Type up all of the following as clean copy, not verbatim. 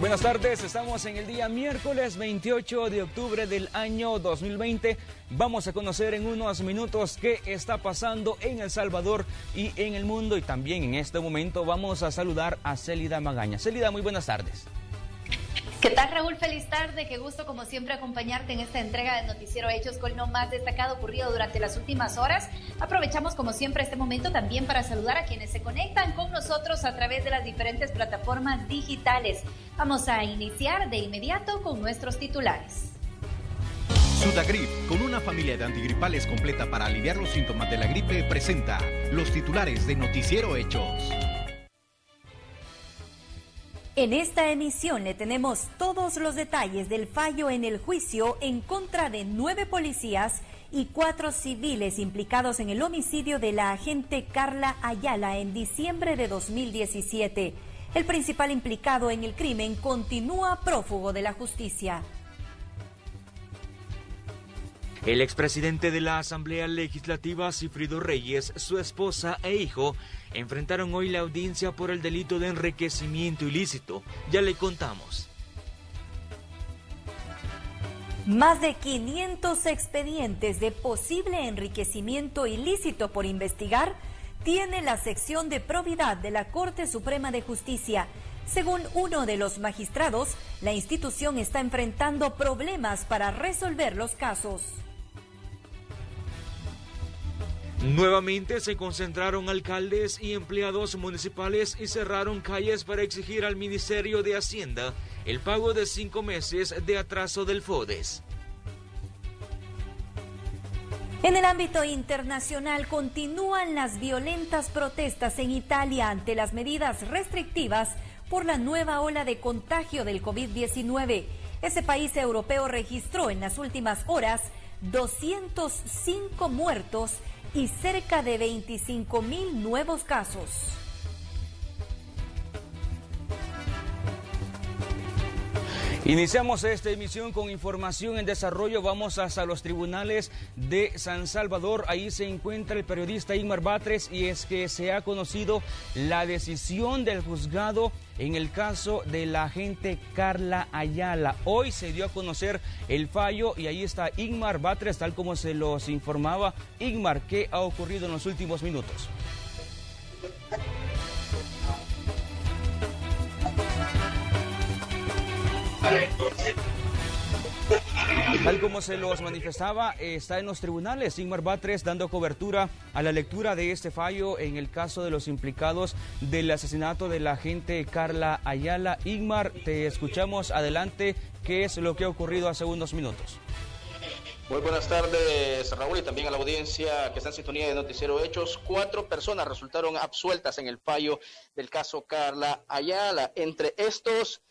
Buenas tardes, estamos en el día miércoles 28 de octubre del año 2020. Vamos a conocer en unos minutos qué está pasando en El Salvador y en el mundo. Y también en este momento vamos a saludar a Célida Magaña. Célida, muy buenas tardes. ¿Qué tal, Raúl? Feliz tarde, qué gusto como siempre acompañarte en esta entrega del Noticiero Hechos con lo más destacado ocurrido durante las últimas horas. Aprovechamos como siempre este momento también para saludar a quienes se conectan con nosotros a través de las diferentes plataformas digitales. Vamos a iniciar de inmediato con nuestros titulares. Sudagrip, con una familia de antigripales completa para aliviar los síntomas de la gripe, presenta los titulares de Noticiero Hechos. En esta emisión le tenemos todos los detalles del fallo en el juicio en contra de 9 policías y 4 civiles implicados en el homicidio de la agente Carla Ayala en diciembre de 2017. El principal implicado en el crimen continúa prófugo de la justicia. El expresidente de la Asamblea Legislativa, Sigfrido Reyes, su esposa e hijo enfrentaron hoy la audiencia por el delito de enriquecimiento ilícito. Ya le contamos. Más de 500 expedientes de posible enriquecimiento ilícito por investigar tiene la sección de probidad de la Corte Suprema de Justicia. Según uno de los magistrados, la institución está enfrentando problemas para resolver los casos. Nuevamente se concentraron alcaldes y empleados municipales y cerraron calles para exigir al Ministerio de Hacienda el pago de 5 meses de atraso del FODES. En el ámbito internacional continúan las violentas protestas en Italia ante las medidas restrictivas por la nueva ola de contagio del COVID-19. Ese país europeo registró en las últimas horas 205 muertos y cerca de 25,000 nuevos casos. Iniciamos esta emisión con información en desarrollo. Vamos hasta los tribunales de San Salvador. Ahí se encuentra el periodista Igmar Batres y es que se ha conocido la decisión del juzgado en el caso de la agente Carla Ayala. Hoy se dio a conocer el fallo y ahí está Igmar Batres, tal como se los informaba. Igmar, ¿qué ha ocurrido en los últimos minutos? Tal como se los manifestaba, está en los tribunales Igmar Batres dando cobertura a la lectura de este fallo en el caso de los implicados del asesinato de la agente Carla Ayala. Igmar, te escuchamos. Adelante, ¿qué es lo que ha ocurrido hace unos minutos? Muy buenas tardes, Raúl, y también a la audiencia que está en sintonía de Noticiero Hechos. 4 personas resultaron absueltas en el fallo del caso Carla Ayala. Entre estos,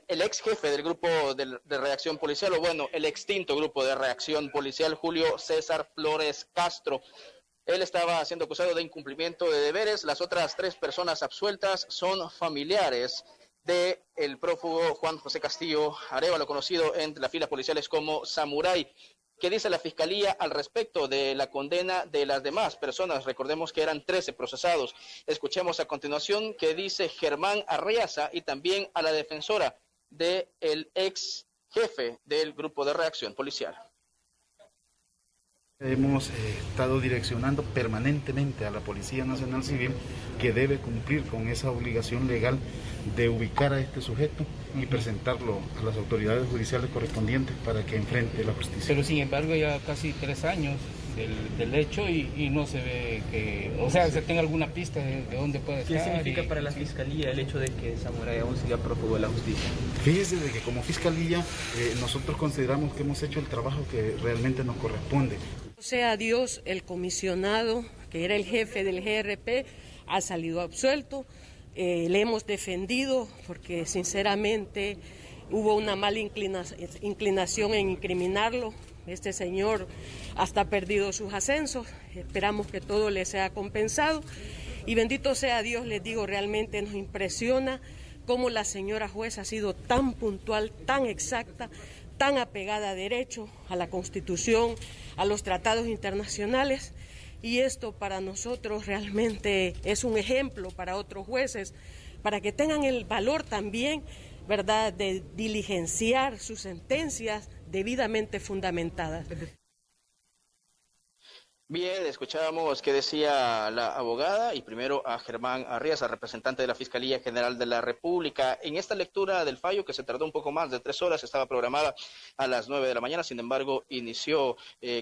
el ex jefe del grupo de reacción policial, o bueno, el extinto grupo de reacción policial, Julio César Flores Castro. Él estaba siendo acusado de incumplimiento de deberes. Las otras 3 personas absueltas son familiares del prófugo Juan José Castillo Arevalo, conocido entre las filas policiales como Samurai. ¿Qué dice la Fiscalía al respecto de la condena de las demás personas? Recordemos que eran 13 procesados. Escuchemos a continuación qué dice Germán Arriaza y también a la defensora del ex jefe del grupo de reacción policial. Hemos estado direccionando permanentemente a la Policía Nacional Civil que debe cumplir con esa obligación legal de ubicar a este sujeto y presentarlo a las autoridades judiciales correspondientes para que enfrente la justicia. Pero sin embargo ya casi 3 años del hecho y no se ve que, o sea, se tenga alguna pista de dónde puede estar. ¿Qué significa para la Fiscalía el hecho de que Samurai aún siga prófugo de la justicia? Fíjese de que como Fiscalía nosotros consideramos que hemos hecho el trabajo que realmente nos corresponde. Sea Dios, el comisionado, que era el jefe del GRP, ha salido absuelto. Le hemos defendido porque sinceramente hubo una mala inclinación en incriminarlo. Este señor hasta ha perdido sus ascensos. Esperamos que todo le sea compensado. Y bendito sea Dios, les digo, realmente nos impresiona cómo la señora jueza ha sido tan puntual, tan exacta, tan apegada a derecho, a la Constitución, a los tratados internacionales, y esto para nosotros realmente es un ejemplo para otros jueces, para que tengan el valor también ¿verdad?, de diligenciar sus sentencias debidamente fundamentadas. Bien, escuchábamos qué decía la abogada y primero a Germán Arriaza, representante de la Fiscalía General de la República. En esta lectura del fallo, que se tardó un poco más de 3 horas, estaba programada a las 9 de la mañana, sin embargo, inició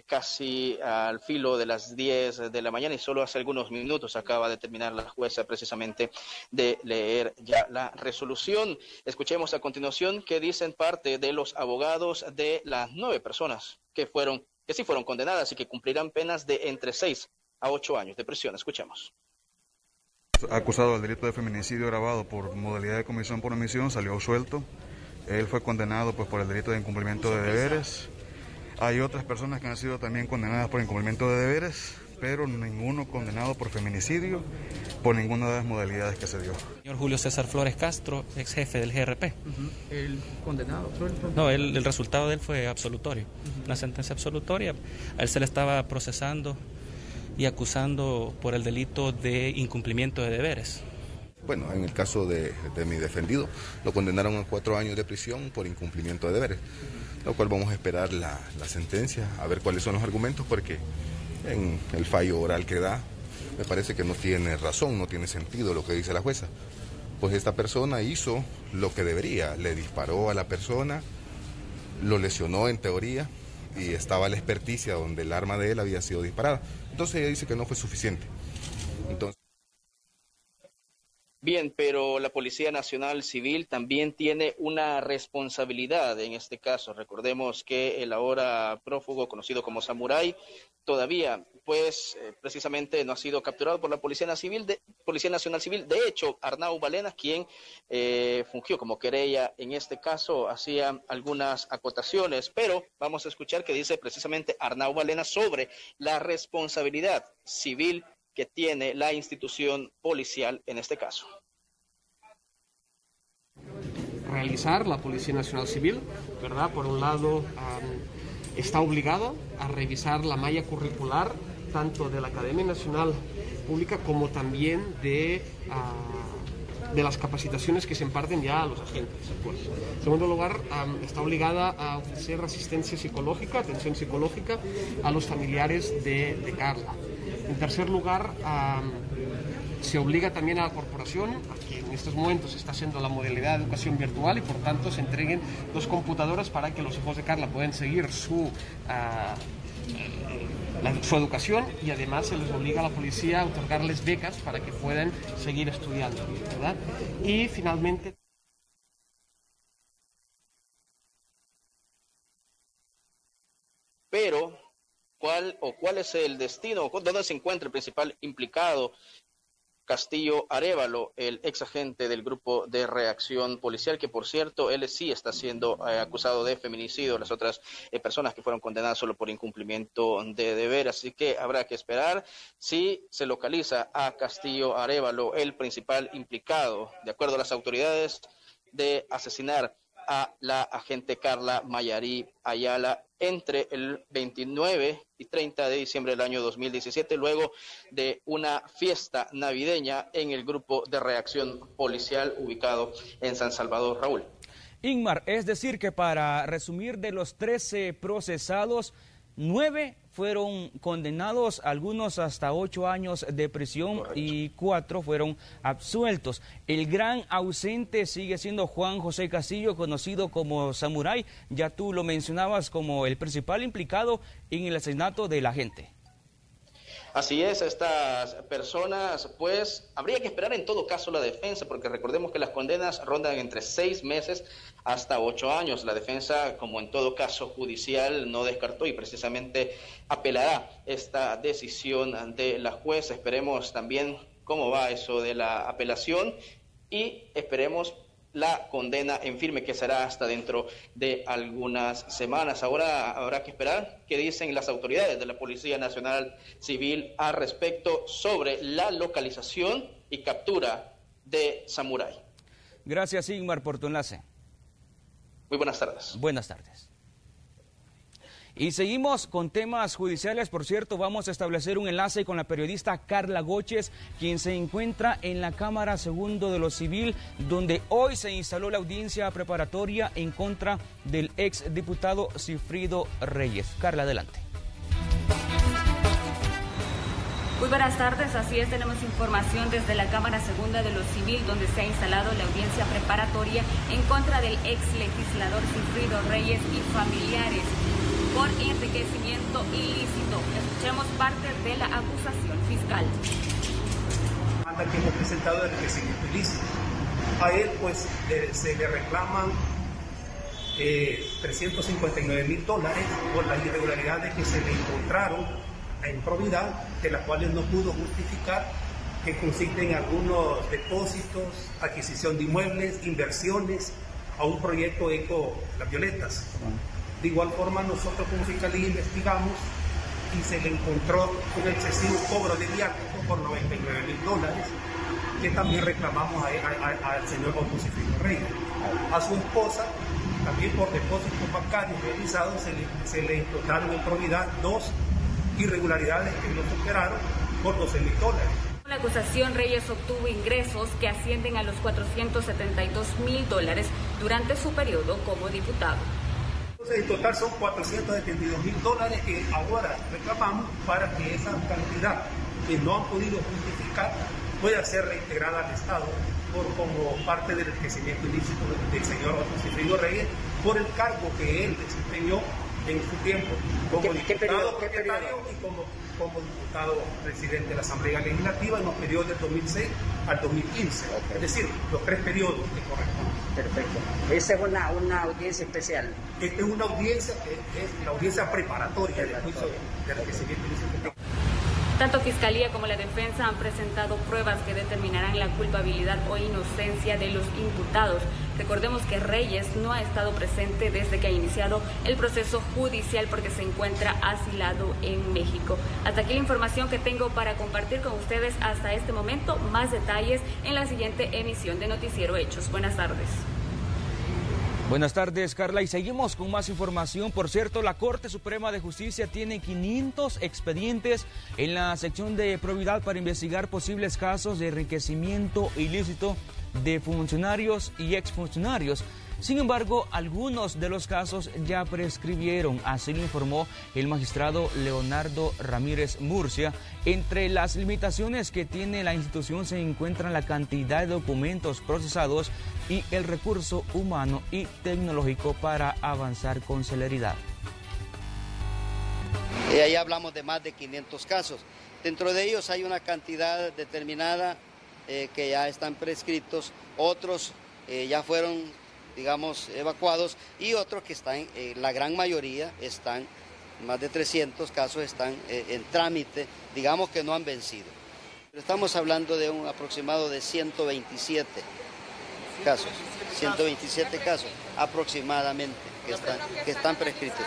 casi al filo de las 10 de la mañana y solo hace algunos minutos acaba de terminar la jueza precisamente de leer ya la resolución. Escuchemos a continuación qué dicen parte de los abogados de las 9 personas que sí fueron condenadas y que cumplirán penas de entre 6 a 8 años de prisión. Escuchemos. Acusado del delito de feminicidio agravado por modalidad de comisión por omisión, salió suelto. Él fue condenado por el delito de incumplimiento de deberes. Hay otras personas que han sido también condenadas por incumplimiento de deberes, pero ninguno condenado por feminicidio, por ninguna de las modalidades que se dio. Señor Julio César Flores Castro, ex jefe del GRP. ¿El condenado suelto? No, el resultado de él fue absolutorio, una sentencia absolutoria. A él se le estaba procesando y acusando por el delito de incumplimiento de deberes. Bueno, en el caso de mi defendido, lo condenaron a 4 años de prisión por incumplimiento de deberes, lo cual vamos a esperar la sentencia, a ver cuáles son los argumentos, porque en el fallo oral que da, me parece que no tiene razón, no tiene sentido lo que dice la jueza. Pues esta persona hizo lo que debería, le disparó a la persona, lo lesionó en teoría y estaba la experticia donde el arma de él había sido disparada. Entonces ella dice que no fue suficiente. Bien, pero la Policía Nacional Civil también tiene una responsabilidad en este caso. Recordemos que el ahora prófugo, conocido como Samurai, todavía, precisamente no ha sido capturado por la Policía Nacional Civil. De hecho, Arnau Balenas, quien fungió como querella en este caso, hacía algunas acotaciones, pero vamos a escuchar qué dice precisamente Arnau Balenas sobre la responsabilidad civil que tiene la institución policial en este caso. Realizar la Policía Nacional Civil, ¿verdad? Por un lado, está obligado a revisar la malla curricular tanto de la Academia Nacional Pública como también de las capacitaciones que se imparten ya a los agentes. Pues. En segundo lugar, está obligada a ofrecer asistencia psicológica, atención psicológica a los familiares de Carla. En tercer lugar, se obliga también a la corporación a que en estos momentos está haciendo la modalidad de educación virtual y por tanto se entreguen 2 computadoras para que los hijos de Carla puedan seguir su educación, y además se les obliga a la policía a otorgarles becas para que puedan seguir estudiando, ¿verdad? Y finalmente... Pero, ¿cuál es el destino? ¿Dónde se encuentra el principal implicado? Castillo Arévalo, el ex agente del grupo de reacción policial, que por cierto, él sí está siendo acusado de feminicidio, las otras personas que fueron condenadas solo por incumplimiento de deber, así que habrá que esperar si se localiza a Castillo Arévalo, el principal implicado, de acuerdo a las autoridades, de asesinar a la agente Carla Mayarí Ayala entre el 29 y 30 de diciembre del año 2017, luego de una fiesta navideña en el grupo de reacción policial ubicado en San Salvador. Raúl. Ingmar, es decir que para resumir, de los 13 procesados, 9 fueron condenados, algunos hasta 8 años de prisión. Correcto. Y 4 fueron absueltos. El gran ausente sigue siendo Juan José Castillo, conocido como Samurai. Ya tú lo mencionabas como el principal implicado en el asesinato de la gente. Así es, estas personas, pues, habría que esperar en todo caso la defensa, porque recordemos que las condenas rondan entre 6 meses hasta 8 años. La defensa, como en todo caso judicial, no descartó y precisamente apelará esta decisión de la jueza. Esperemos también cómo va eso de la apelación y esperemos la condena en firme, que será hasta dentro de algunas semanas. Ahora habrá que esperar qué dicen las autoridades de la Policía Nacional Civil al respecto sobre la localización y captura de Samurai. Gracias, Ingmar, por tu enlace. Muy buenas tardes. Buenas tardes. Y seguimos con temas judiciales. Por cierto, vamos a establecer un enlace con la periodista Carla Goches, quien se encuentra en la Cámara Segundo de lo Civil, donde hoy se instaló la audiencia preparatoria en contra del exdiputado Sigfrido Reyes. Carla, adelante. Muy buenas tardes, así es, tenemos información desde la Cámara Segunda de lo Civil, donde se ha instalado la audiencia preparatoria en contra del ex legislador Sigfrido Reyes y familiares por enriquecimiento ilícito. Escuchemos parte de la acusación fiscal. Que hemos presentado de enriquecimiento ilícito. A él pues se le reclaman $359,000 por las irregularidades que se le encontraron en probidad, de las cuales no pudo justificar, que consisten en algunos depósitos, adquisición de inmuebles, inversiones a un proyecto Eco Las Violetas. De igual forma, nosotros como fiscalía investigamos y se le encontró un excesivo cobro de viático por $99,000, que también reclamamos al señor Sigfrido Reyes. A su esposa, también por depósitos bancarios realizados, se le encontraron en probidad 2 irregularidades que no superaron por $12,000. La acusación, Reyes obtuvo ingresos que ascienden a los $472,000 durante su periodo como diputado. Entonces, en total son $472,000 que ahora reclamamos para que esa cantidad que no han podido justificar pueda ser reintegrada al Estado como parte del enriquecimiento ilícito del señor Sigfrido Reyes por el cargo que él desempeñó en su tiempo como diputado propietario y como diputado presidente de la Asamblea Legislativa en los periodos del 2006 al 2015, es decir, los 3 periodos que corresponden. Perfecto. Esa es una audiencia especial. Esta es una audiencia que es la audiencia preparatoria del juicio de enriquecimiento ilícito. Tanto Fiscalía como la defensa han presentado pruebas que determinarán la culpabilidad o inocencia de los imputados. Recordemos que Reyes no ha estado presente desde que ha iniciado el proceso judicial porque se encuentra asilado en México. Hasta aquí la información que tengo para compartir con ustedes hasta este momento. Más detalles en la siguiente emisión de Noticiero Hechos. Buenas tardes. Buenas tardes, Carla, y seguimos con más información. Por cierto, la Corte Suprema de Justicia tiene 500 expedientes en la sección de probidad para investigar posibles casos de enriquecimiento ilícito de funcionarios y exfuncionarios. Sin embargo, algunos de los casos ya prescribieron, así lo informó el magistrado Leonardo Ramírez Murcia. Entre las limitaciones que tiene la institución se encuentran la cantidad de documentos procesados y el recurso humano y tecnológico para avanzar con celeridad. Ahí hablamos de más de 500 casos. Dentro de ellos hay una cantidad determinada que ya están prescritos, otros ya fueron, digamos, evacuados y otros que están, la gran mayoría están, más de 300 casos están en trámite, digamos que no han vencido. Estamos hablando de un aproximado de 127 casos, 127 casos aproximadamente que están prescritos.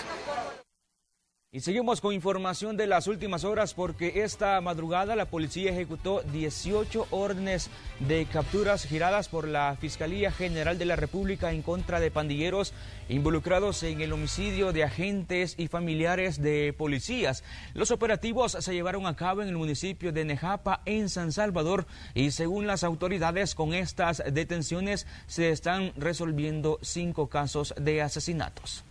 Y seguimos con información de las últimas horas porque esta madrugada la policía ejecutó 18 órdenes de capturas giradas por la Fiscalía General de la República en contra de pandilleros involucrados en el homicidio de agentes y familiares de policías. Los operativos se llevaron a cabo en el municipio de Nejapa, en San Salvador, y según las autoridades, con estas detenciones se están resolviendo 5 casos de asesinatos.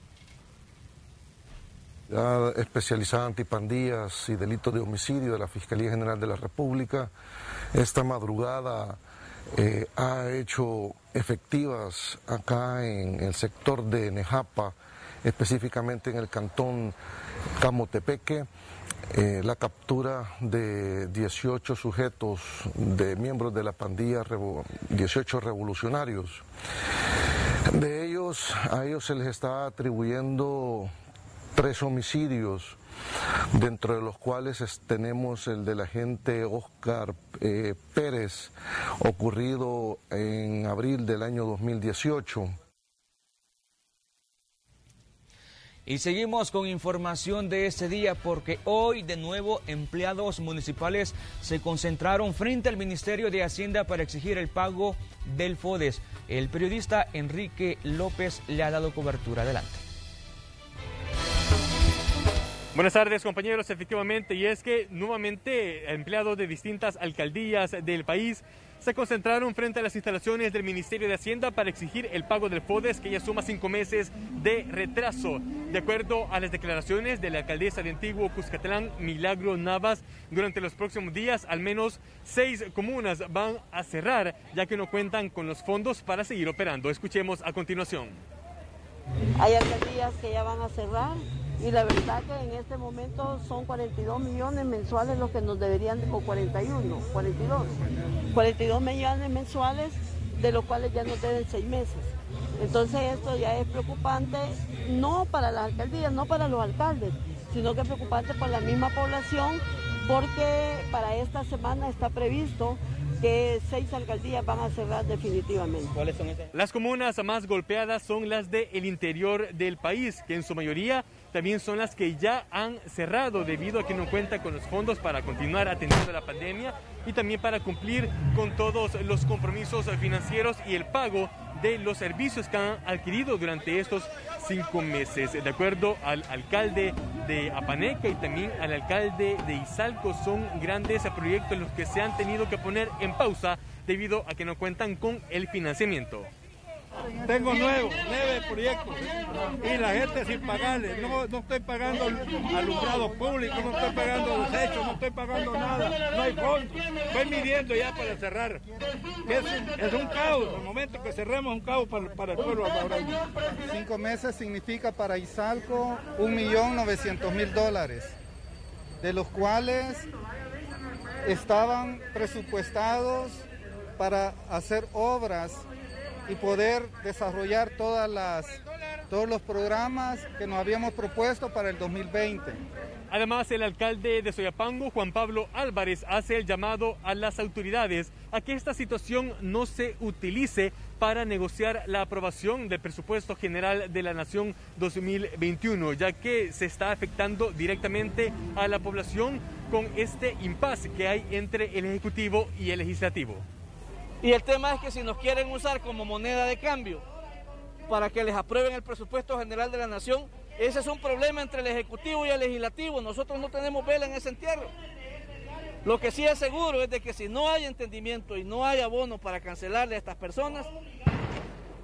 La especializada antipandillas y delitos de homicidio de la Fiscalía General de la República esta madrugada ha hecho efectivas acá en el sector de Nejapa, específicamente en el cantón Camotepeque, la captura de 18 sujetos de miembros de la pandilla, 18 revolucionarios. De ellos, a ellos se les está atribuyendo 3 homicidios, dentro de los cuales tenemos el del agente Oscar Pérez, ocurrido en abril del año 2018. Y seguimos con información de este día porque hoy de nuevo empleados municipales se concentraron frente al Ministerio de Hacienda para exigir el pago del FODES. El periodista Enrique López le ha dado cobertura. Adelante. Buenas tardes, compañeros. Efectivamente, y es que nuevamente empleados de distintas alcaldías del país se concentraron frente a las instalaciones del Ministerio de Hacienda para exigir el pago del FODES, que ya suma 5 meses de retraso. De acuerdo a las declaraciones de la alcaldesa de Antiguo Cuscatlán, Milagro Navas, durante los próximos días al menos 6 comunas van a cerrar, ya que no cuentan con los fondos para seguir operando. Escuchemos a continuación. Hay alcaldías que ya van a cerrar y la verdad que en este momento son 42 millones mensuales los que nos deberían, o 42 millones mensuales, de los cuales ya nos deben 6 meses. Entonces esto ya es preocupante, no para las alcaldías, no para los alcaldes, sino que es preocupante para la misma población, porque para esta semana está previsto que 6 alcaldías van a cerrar definitivamente. ¿Cuáles son esas? Las comunas más golpeadas son las del interior del país, que en su mayoría también son las que ya han cerrado debido a que no cuentan con los fondos para continuar atendiendo la pandemia y también para cumplir con todos los compromisos financieros y el pago de los servicios que han adquirido durante estos 5 meses. De acuerdo al alcalde de Apaneca y también al alcalde de Izalco, son grandes proyectos los que se han tenido que poner en pausa debido a que no cuentan con el financiamiento. Tengo 9 proyectos y la gente sin pagarle, no estoy pagando alumbrado público, no estoy pagando desechos, no estoy pagando nada, no hay fondos. Estoy midiendo ya para cerrar. Es un caos, el momento que cerremos es un caos para el pueblo salvadoreño. 5 meses significa para Izalco $1.900.000, de los cuales estaban presupuestados para hacer obras y poder desarrollar todos los programas que nos habíamos propuesto para el 2020. Además, el alcalde de Soyapango, Juan Pablo Álvarez, hace el llamado a las autoridades a que esta situación no se utilice para negociar la aprobación del presupuesto general de la Nación 2021, ya que se está afectando directamente a la población con este impasse que hay entre el Ejecutivo y el Legislativo. Y el tema es que si nos quieren usar como moneda de cambio para que les aprueben el presupuesto general de la Nación, ese es un problema entre el Ejecutivo y el Legislativo. Nosotros no tenemos vela en ese entierro. Lo que sí es seguro es de que si no hay entendimiento y no hay abono para cancelarle a estas personas,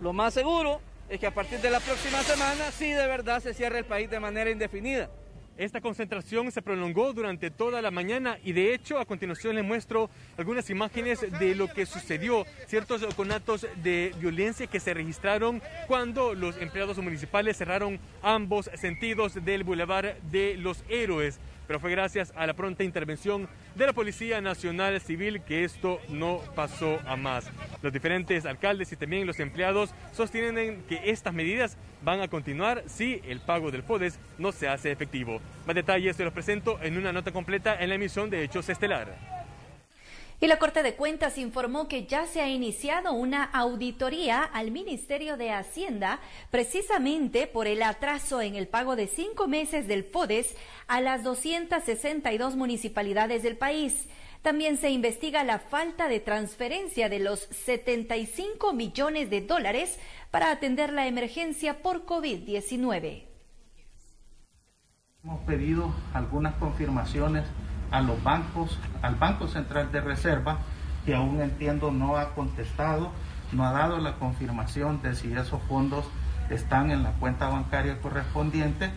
lo más seguro es que a partir de la próxima semana sí de verdad se cierre el país de manera indefinida. Esta concentración se prolongó durante toda la mañana y de hecho a continuación les muestro algunas imágenes de lo que sucedió, ciertos conatos de violencia que se registraron cuando los empleados municipales cerraron ambos sentidos del Boulevard de los Héroes. Pero fue gracias a la pronta intervención de la Policía Nacional Civil que esto no pasó a más. Los diferentes alcaldes y también los empleados sostienen que estas medidas van a continuar si el pago del FODES no se hace efectivo. Más detalles se los presento en una nota completa en la emisión de Hechos Estelar. Y la Corte de Cuentas informó que ya se ha iniciado una auditoría al Ministerio de Hacienda precisamente por el atraso en el pago de 5 meses del FODES a las 262 municipalidades del país. También se investiga la falta de transferencia de los $75 millones para atender la emergencia por COVID-19. Hemos pedido algunas confirmaciones a los bancos, al Banco Central de Reserva, que aún entiendo no ha contestado, no ha dado la confirmación de si esos fondos están en la cuenta bancaria correspondiente,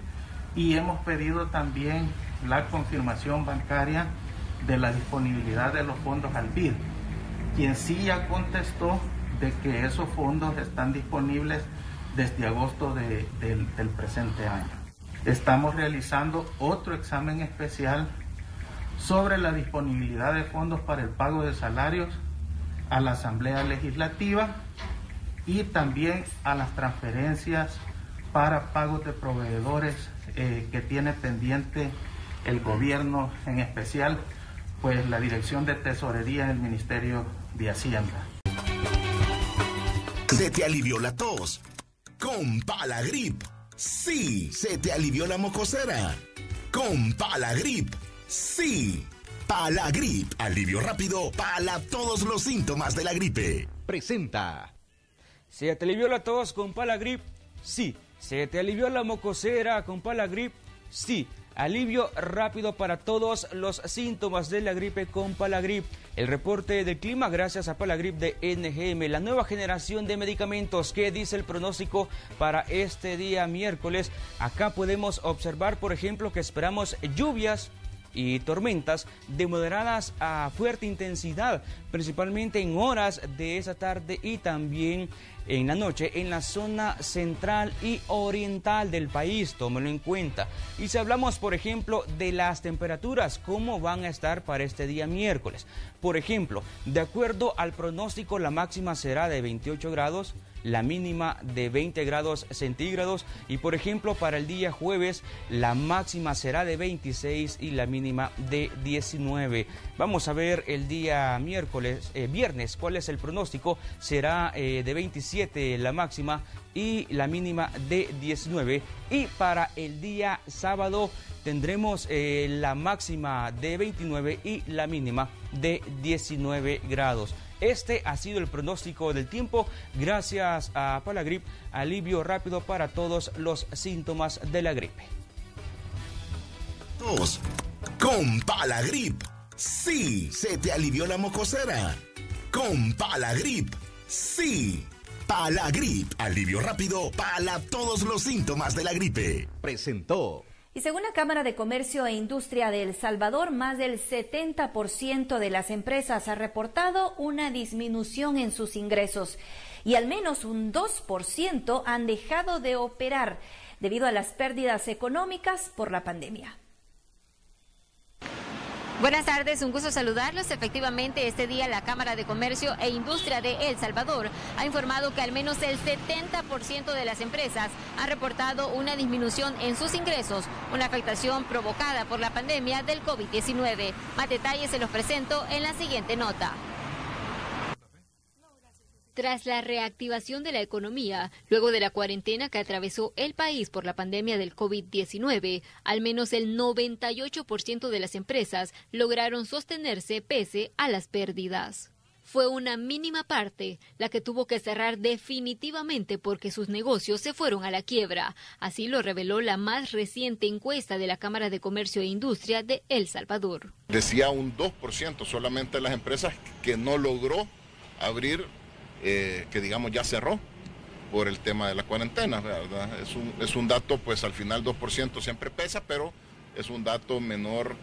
y hemos pedido también la confirmación bancaria de la disponibilidad de los fondos al BID, quien sí ya contestó de que esos fondos están disponibles desde agosto del presente año. Estamos realizando otro examen especial sobre la disponibilidad de fondos para el pago de salarios a la Asamblea Legislativa y también a las transferencias para pagos de proveedores que tiene pendiente el gobierno, en especial pues la Dirección de Tesorería del Ministerio de Hacienda. ¿Se te alivió la tos? Con Palagrip. Sí, se te alivió la mocosera. Con Palagrip. Sí, Palagrip, alivio rápido para todos los síntomas de la gripe. Presenta. ¿Se te alivió la tos con Palagrip? Sí. ¿Se te alivió la mocosera con Palagrip? Sí. Alivio rápido para todos los síntomas de la gripe con Palagrip. El reporte del clima gracias a Palagrip de NGM, la nueva generación de medicamentos. ¿Qué dice el pronóstico para este día miércoles? Acá podemos observar, por ejemplo, que esperamos lluvias y tormentas de moderadas a fuerte intensidad, principalmente en horas de esa tarde y también en la noche en la zona central y oriental del país, tómelo en cuenta. Y si hablamos, por ejemplo, de las temperaturas, ¿cómo van a estar para este día miércoles? Por ejemplo, de acuerdo al pronóstico, la máxima será de 28 grados, la mínima de 20 grados centígrados y, por ejemplo, para el día jueves la máxima será de 26 y la mínima de 19. Vamos a ver el día viernes, cuál es el pronóstico. Será de 27 la máxima y la mínima de 19. Y para el día sábado tendremos la máxima de 29 y la mínima de 19 grados. Este ha sido el pronóstico del tiempo gracias a Palagrip, alivio rápido para todos los síntomas de la gripe. Tos con Palagrip. Sí, se te alivió la mocosera. Con Palagrip. Sí. Palagrip, alivio rápido para todos los síntomas de la gripe. Presentó. Y según la Cámara de Comercio e Industria de El Salvador, más del 70% de las empresas ha reportado una disminución en sus ingresos y al menos un 2% han dejado de operar debido a las pérdidas económicas por la pandemia. Buenas tardes, un gusto saludarlos. Efectivamente, este día la Cámara de Comercio e Industria de El Salvador ha informado que al menos el 70% de las empresas han reportado una disminución en sus ingresos, una afectación provocada por la pandemia del COVID-19. Más detalles se los presento en la siguiente nota. Tras la reactivación de la economía, luego de la cuarentena que atravesó el país por la pandemia del COVID-19, al menos el 98% de las empresas lograron sostenerse pese a las pérdidas. Fue una mínima parte la que tuvo que cerrar definitivamente porque sus negocios se fueron a la quiebra. Así lo reveló la más reciente encuesta de la Cámara de Comercio e Industria de El Salvador. Decía un 2% solamente de las empresas que no logró abrir, que digamos ya cerró por el tema de la cuarentena, ¿verdad? Es un dato, pues al final 2% siempre pesa, pero es un dato menor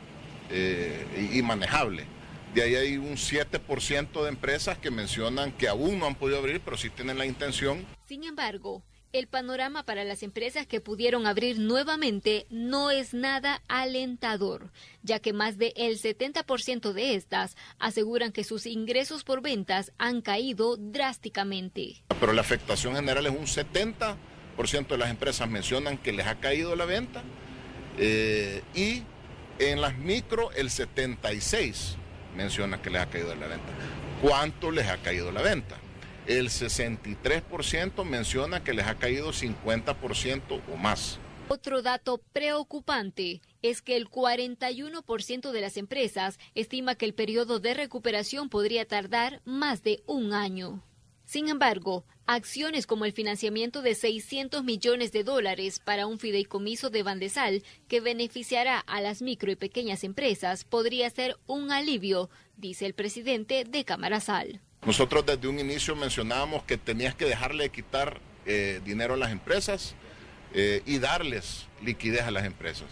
y manejable. De ahí hay un 7% de empresas que mencionan que aún no han podido abrir, pero sí tienen la intención. Sin embargo, el panorama para las empresas que pudieron abrir nuevamente no es nada alentador, ya que más del 70% de estas aseguran que sus ingresos por ventas han caído drásticamente. Pero la afectación general es un 70% de las empresas mencionan que les ha caído la venta y en las micro el 76% menciona que les ha caído la venta. ¿Cuánto les ha caído la venta? El 63% menciona que les ha caído 50% o más. Otro dato preocupante es que el 41% de las empresas estima que el periodo de recuperación podría tardar más de un año. Sin embargo, acciones como el financiamiento de $600 millones para un fideicomiso de Bandesal que beneficiará a las micro y pequeñas empresas podría ser un alivio, dice el presidente de Camarasal. Nosotros desde un inicio mencionábamos que tenías que dejarle de quitar dinero a las empresas y darles liquidez a las empresas.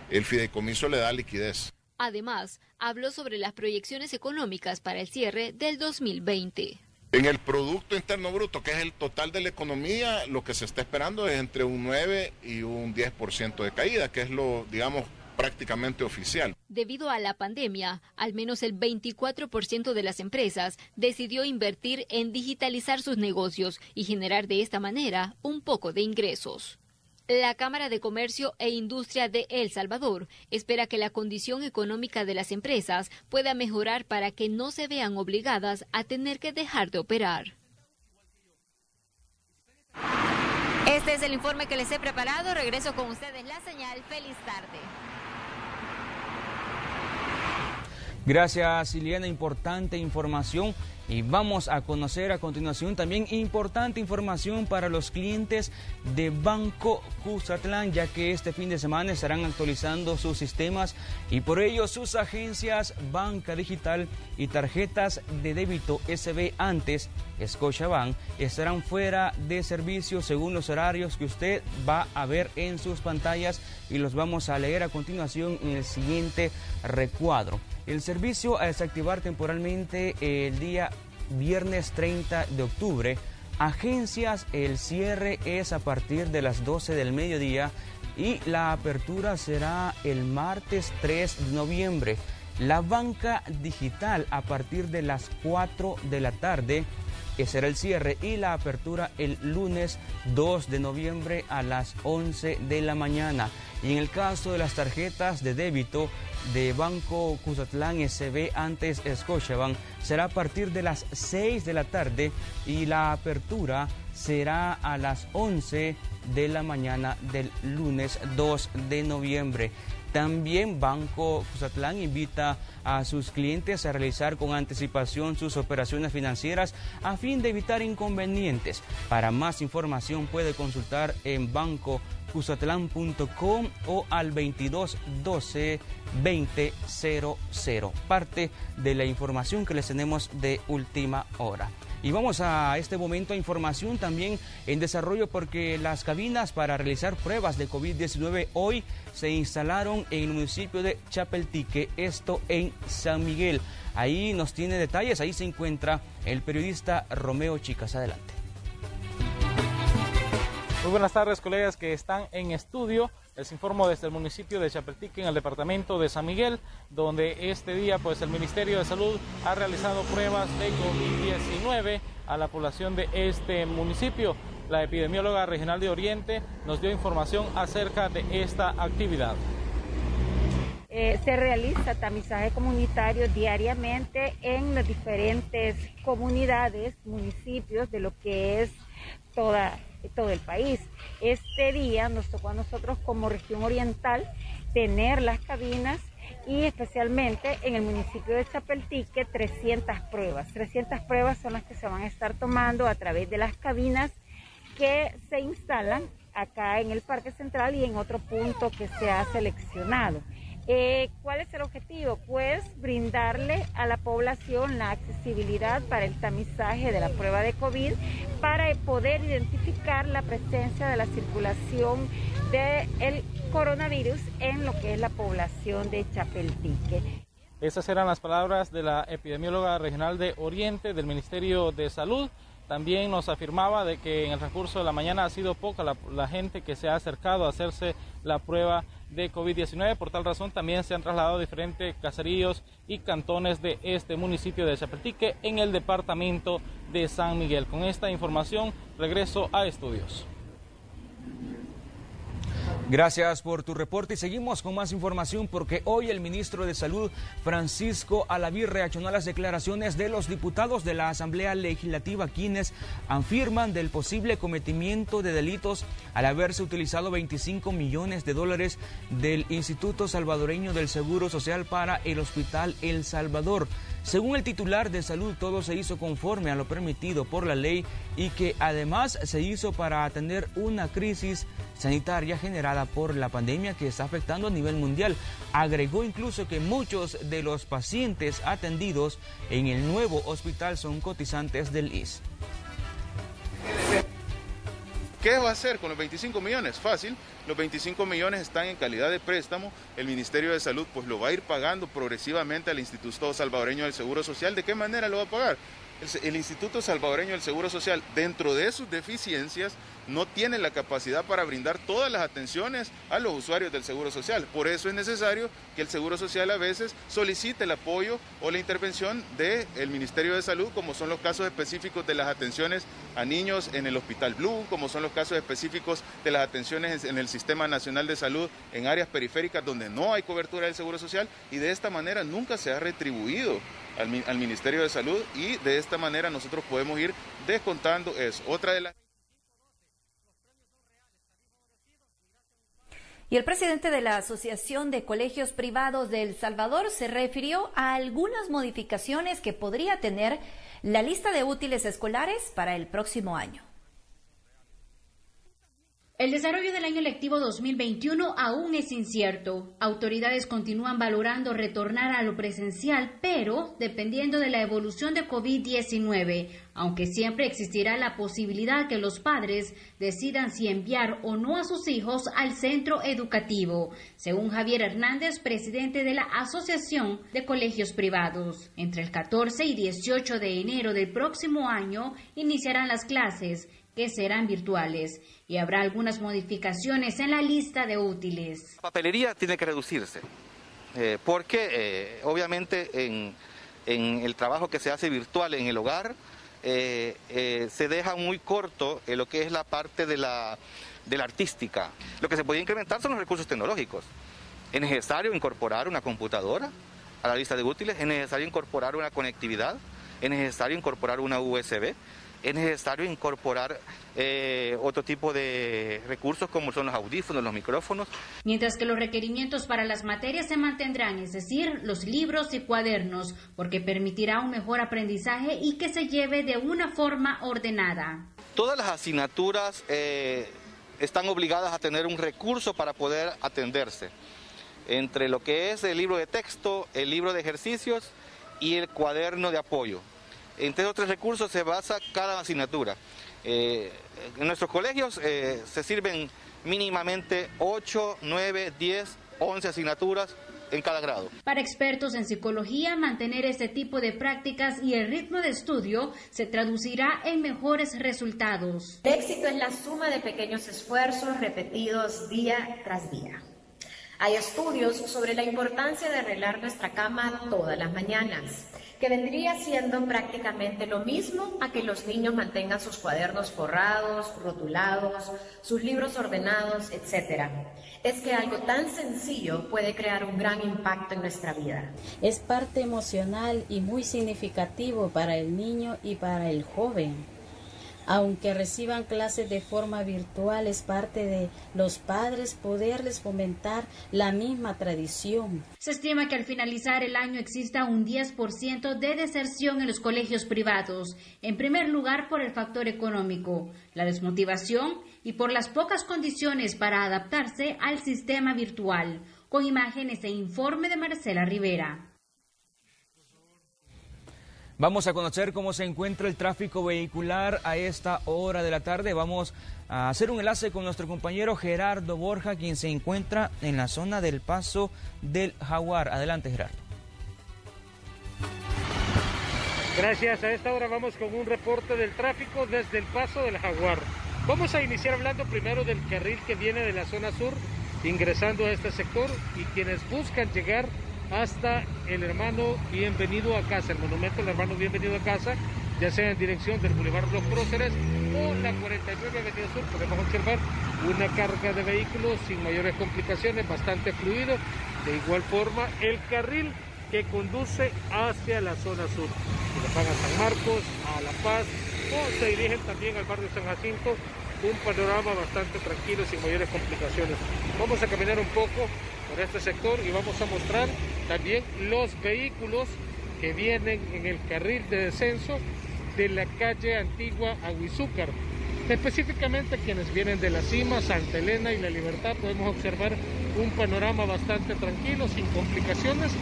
El fideicomiso le da liquidez. Además, habló sobre las proyecciones económicas para el cierre del 2020. En el Producto Interno Bruto, que es el total de la economía, lo que se está esperando es entre un 9 y un 10% de caída, que es lo, digamos, prácticamente oficial. Debido a la pandemia, al menos el 24% de las empresas decidió invertir en digitalizar sus negocios y generar de esta manera un poco de ingresos. La Cámara de Comercio e Industria de El Salvador espera que la condición económica de las empresas pueda mejorar para que no se vean obligadas a tener que dejar de operar. Este es el informe que les he preparado. Regreso con ustedes la señal. Feliz tarde. Gracias, Ileana, importante información. Y vamos a conocer a continuación también importante información para los clientes de Banco Cuzatlán, ya que este fin de semana estarán actualizando sus sistemas y por ello sus agencias Banca Digital y tarjetas de débito SB antes Scotiabank estarán fuera de servicio según los horarios que usted va a ver en sus pantallas y los vamos a leer a continuación en el siguiente recuadro. El servicio a desactivar temporalmente el día viernes 30 de octubre. Agencias, el cierre es a partir de las 12 del mediodía y la apertura será el martes 3 de noviembre. La banca digital a partir de las 4 de la tarde, que será el cierre, y la apertura el lunes 2 de noviembre a las 11 de la mañana. Y en el caso de las tarjetas de débito de Banco Cuzatlán SB antes Scotiabank será a partir de las 6 de la tarde y la apertura será a las 11 de la mañana del lunes 2 de noviembre. También Banco Cuzatlán invita a sus clientes a realizar con anticipación sus operaciones financieras a fin de evitar inconvenientes. Para más información puede consultar en bancocuzatlán.com o al 2212-2000. Parte de la información que les tenemos de última hora. Y vamos a este momento a información también en desarrollo porque las cabinas para realizar pruebas de COVID-19 hoy se instalaron en el municipio de Chapeltique, esto en San Miguel. Ahí nos tiene detalles, ahí se encuentra el periodista Romeo Chicas. Adelante. Muy buenas tardes, colegas que están en estudio. Les informo desde el municipio de Chapeltique, en el departamento de San Miguel, donde este día pues el Ministerio de Salud ha realizado pruebas de COVID-19 a la población de este municipio. La epidemióloga regional de Oriente nos dio información acerca de esta actividad. Se realiza tamizaje comunitario diariamente en las diferentes comunidades, municipios de lo que es todo el país. Este día nos tocó a nosotros como región oriental tener las cabinas y especialmente en el municipio de Chapeltique 300 pruebas. 300 pruebas son las que se van a estar tomando a través de las cabinas que se instalan acá en el Parque Central y en otro punto que se ha seleccionado. ¿Cuál es el objetivo? Pues brindarle a la población la accesibilidad para el tamizaje de la prueba de COVID para poder identificar la presencia de la circulación del coronavirus en lo que es la población de Chapeltique. Esas eran las palabras de la epidemióloga regional de Oriente del Ministerio de Salud. También nos afirmaba de que en el transcurso de la mañana ha sido poca la gente que se ha acercado a hacerse la prueba de COVID-19. Por tal razón también se han trasladado diferentes caseríos y cantones de este municipio de Chapeltique en el departamento de San Miguel. Con esta información regreso a estudios. Gracias por tu reporte y seguimos con más información porque hoy el ministro de Salud, Francisco Alaví, reaccionó a las declaraciones de los diputados de la Asamblea Legislativa quienes afirman del posible cometimiento de delitos al haberse utilizado 25 millones de dólares del Instituto Salvadoreño del Seguro Social para el Hospital El Salvador. Según el titular de Salud, todo se hizo conforme a lo permitido por la ley y que además se hizo para atender una crisis sanitaria generada por la pandemia que está afectando a nivel mundial. Agregó incluso que muchos de los pacientes atendidos en el nuevo hospital son cotizantes del ISSSTE. ¿Qué va a hacer con los 25 millones? Fácil, los 25 millones están en calidad de préstamo, el Ministerio de Salud pues lo va a ir pagando progresivamente al Instituto Salvadoreño del Seguro Social. ¿De qué manera lo va a pagar? El Instituto Salvadoreño del Seguro Social, dentro de sus deficiencias, no tiene la capacidad para brindar todas las atenciones a los usuarios del Seguro Social. Por eso es necesario que el Seguro Social a veces solicite el apoyo o la intervención del Ministerio de Salud, como son los casos específicos de las atenciones a niños en el Hospital Blue, como son los casos específicos de las atenciones en el Sistema Nacional de Salud en áreas periféricas donde no hay cobertura del Seguro Social, y de esta manera nunca se ha retribuido al Ministerio de Salud y de esta manera nosotros podemos ir descontando eso. Otra de las... Y el presidente de la Asociación de Colegios Privados de El Salvador se refirió a algunas modificaciones que podría tener la lista de útiles escolares para el próximo año. El desarrollo del año lectivo 2021 aún es incierto. Autoridades continúan valorando retornar a lo presencial, pero dependiendo de la evolución de COVID-19, aunque siempre existirá la posibilidad que los padres decidan si enviar o no a sus hijos al centro educativo, según Javier Hernández, presidente de la Asociación de Colegios Privados. Entre el 14 y 18 de enero del próximo año iniciarán las clases, que serán virtuales, y habrá algunas modificaciones en la lista de útiles. La papelería tiene que reducirse, porque obviamente en el trabajo que se hace virtual en el hogar se deja muy corto lo que es la parte de la artística. Lo que se puede incrementar son los recursos tecnológicos. Es necesario incorporar una computadora a la lista de útiles, es necesario incorporar una conectividad, es necesario incorporar una USB, es necesario incorporar otro tipo de recursos como son los audífonos, los micrófonos. Mientras que los requerimientos para las materias se mantendrán, es decir, los libros y cuadernos, porque permitirá un mejor aprendizaje y que se lleve de una forma ordenada. Todas las asignaturas están obligadas a tener un recurso para poder atenderse, entre lo que es el libro de texto, el libro de ejercicios y el cuaderno de apoyo. Entre esos tres recursos se basa cada asignatura. En nuestros colegios se sirven mínimamente 8, 9, 10, 11 asignaturas en cada grado. Para expertos en psicología, mantener este tipo de prácticas y el ritmo de estudio se traducirá en mejores resultados. El éxito es la suma de pequeños esfuerzos repetidos día tras día. Hay estudios sobre la importancia de arreglar nuestra cama todas las mañanas, que vendría siendo prácticamente lo mismo a que los niños mantengan sus cuadernos forrados, rotulados, sus libros ordenados, etc. Es que algo tan sencillo puede crear un gran impacto en nuestra vida. Es parte emocional y muy significativo para el niño y para el joven. Aunque reciban clases de forma virtual, es parte de los padres poderles fomentar la misma tradición. Se estima que al finalizar el año exista un 10% de deserción en los colegios privados, en primer lugar por el factor económico, la desmotivación y por las pocas condiciones para adaptarse al sistema virtual. Con imágenes e informe de Marcela Rivera. Vamos a conocer cómo se encuentra el tráfico vehicular a esta hora de la tarde. Vamos a hacer un enlace con nuestro compañero Gerardo Borja, quien se encuentra en la zona del Paso del Jaguar. Adelante, Gerardo. Gracias. A esta hora vamos con un reporte del tráfico desde el Paso del Jaguar. Vamos a iniciar hablando primero del carril que viene de la zona sur, ingresando a este sector, y quienes buscan llegar hasta el Hermano Bienvenido a Casa, el monumento del Hermano Bienvenido a Casa, ya sea en dirección del Boulevard Los Próceres o la 49 Avenida Sur. Podemos observar una carga de vehículos sin mayores complicaciones, bastante fluido. De igual forma, el carril que conduce hacia la zona sur, que van a San Marcos, a La Paz, o se dirigen también al barrio San Jacinto, un panorama bastante tranquilo, sin mayores complicaciones. Vamos a caminar un poco por este sector y vamos a mostrar también los vehículos que vienen en el carril de descenso de la calle Antigua a Huizúcar. Específicamente quienes vienen de La Cima, Santa Elena y La Libertad, podemos observar un panorama bastante tranquilo, sin complicaciones.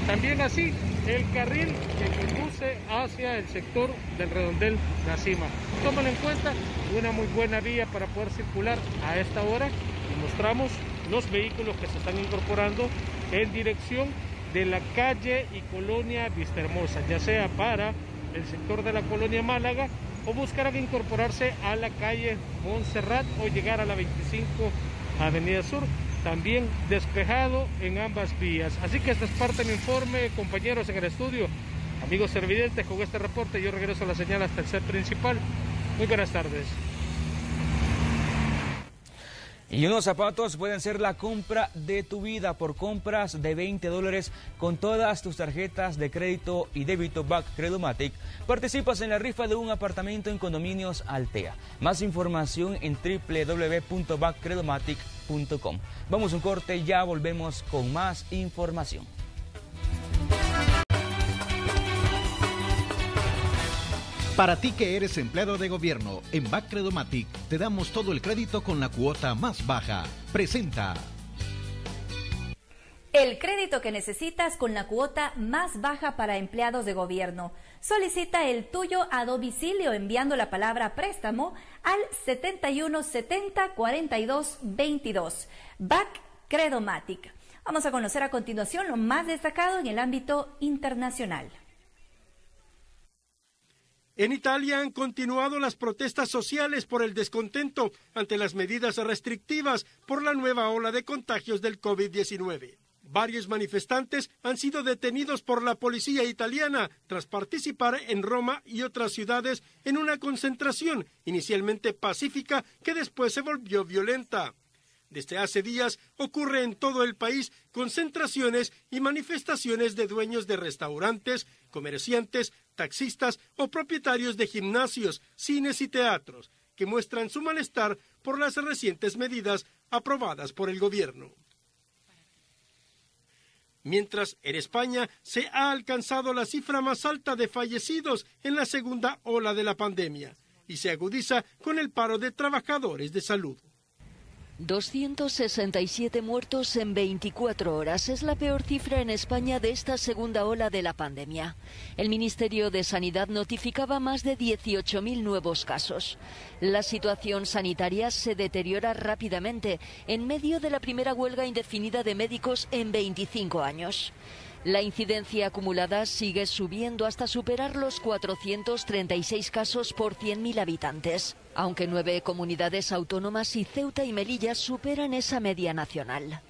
También así el carril que conduce hacia el sector del redondel La Cima. Tómalo en cuenta, una muy buena vía para poder circular a esta hora, y mostramos los vehículos que se están incorporando en dirección de la calle y colonia Vistahermosa, ya sea para el sector de la colonia Málaga o buscarán incorporarse a la calle Montserrat o llegar a la 25 Avenida Sur, también despejado en ambas vías. Así que esta es parte del informe, compañeros en el estudio, amigos televidentes. Con este reporte yo regreso a la señal hasta el set principal. Muy buenas tardes. Y unos zapatos pueden ser la compra de tu vida. Por compras de $20 con todas tus tarjetas de crédito y débito Back Credomatic, participas en la rifa de un apartamento en Condominios Altea. Más información en www.backcredomatic.com. palagrip.com. Vamos a un corte, ya volvemos con más información. Para ti que eres empleado de gobierno, en Backcredomatic te damos todo el crédito con la cuota más baja. Presenta. El crédito que necesitas con la cuota más baja para empleados de gobierno. Solicita el tuyo a domicilio enviando la palabra préstamo al 7170 42 22. Backcredomatic. Vamos a conocer a continuación lo más destacado en el ámbito internacional. En Italia han continuado las protestas sociales por el descontento ante las medidas restrictivas por la nueva ola de contagios del COVID-19. Varios manifestantes han sido detenidos por la policía italiana tras participar en Roma y otras ciudades en una concentración inicialmente pacífica que después se volvió violenta. Desde hace días ocurre en todo el país concentraciones y manifestaciones de dueños de restaurantes, comerciantes, taxistas o propietarios de gimnasios, cines y teatros, que muestran su malestar por las recientes medidas aprobadas por el gobierno. Mientras, en España se ha alcanzado la cifra más alta de fallecidos en la segunda ola de la pandemia y se agudiza con el paro de trabajadores de salud. 267 muertos en 24 horas. Es la peor cifra en España de esta segunda ola de la pandemia. El Ministerio de Sanidad notificaba más de 18.000 nuevos casos. La situación sanitaria se deteriora rápidamente en medio de la primera huelga indefinida de médicos en 25 años. La incidencia acumulada sigue subiendo hasta superar los 436 casos por 100.000 habitantes, aunque 9 comunidades autónomas y Ceuta y Melilla superan esa media nacional.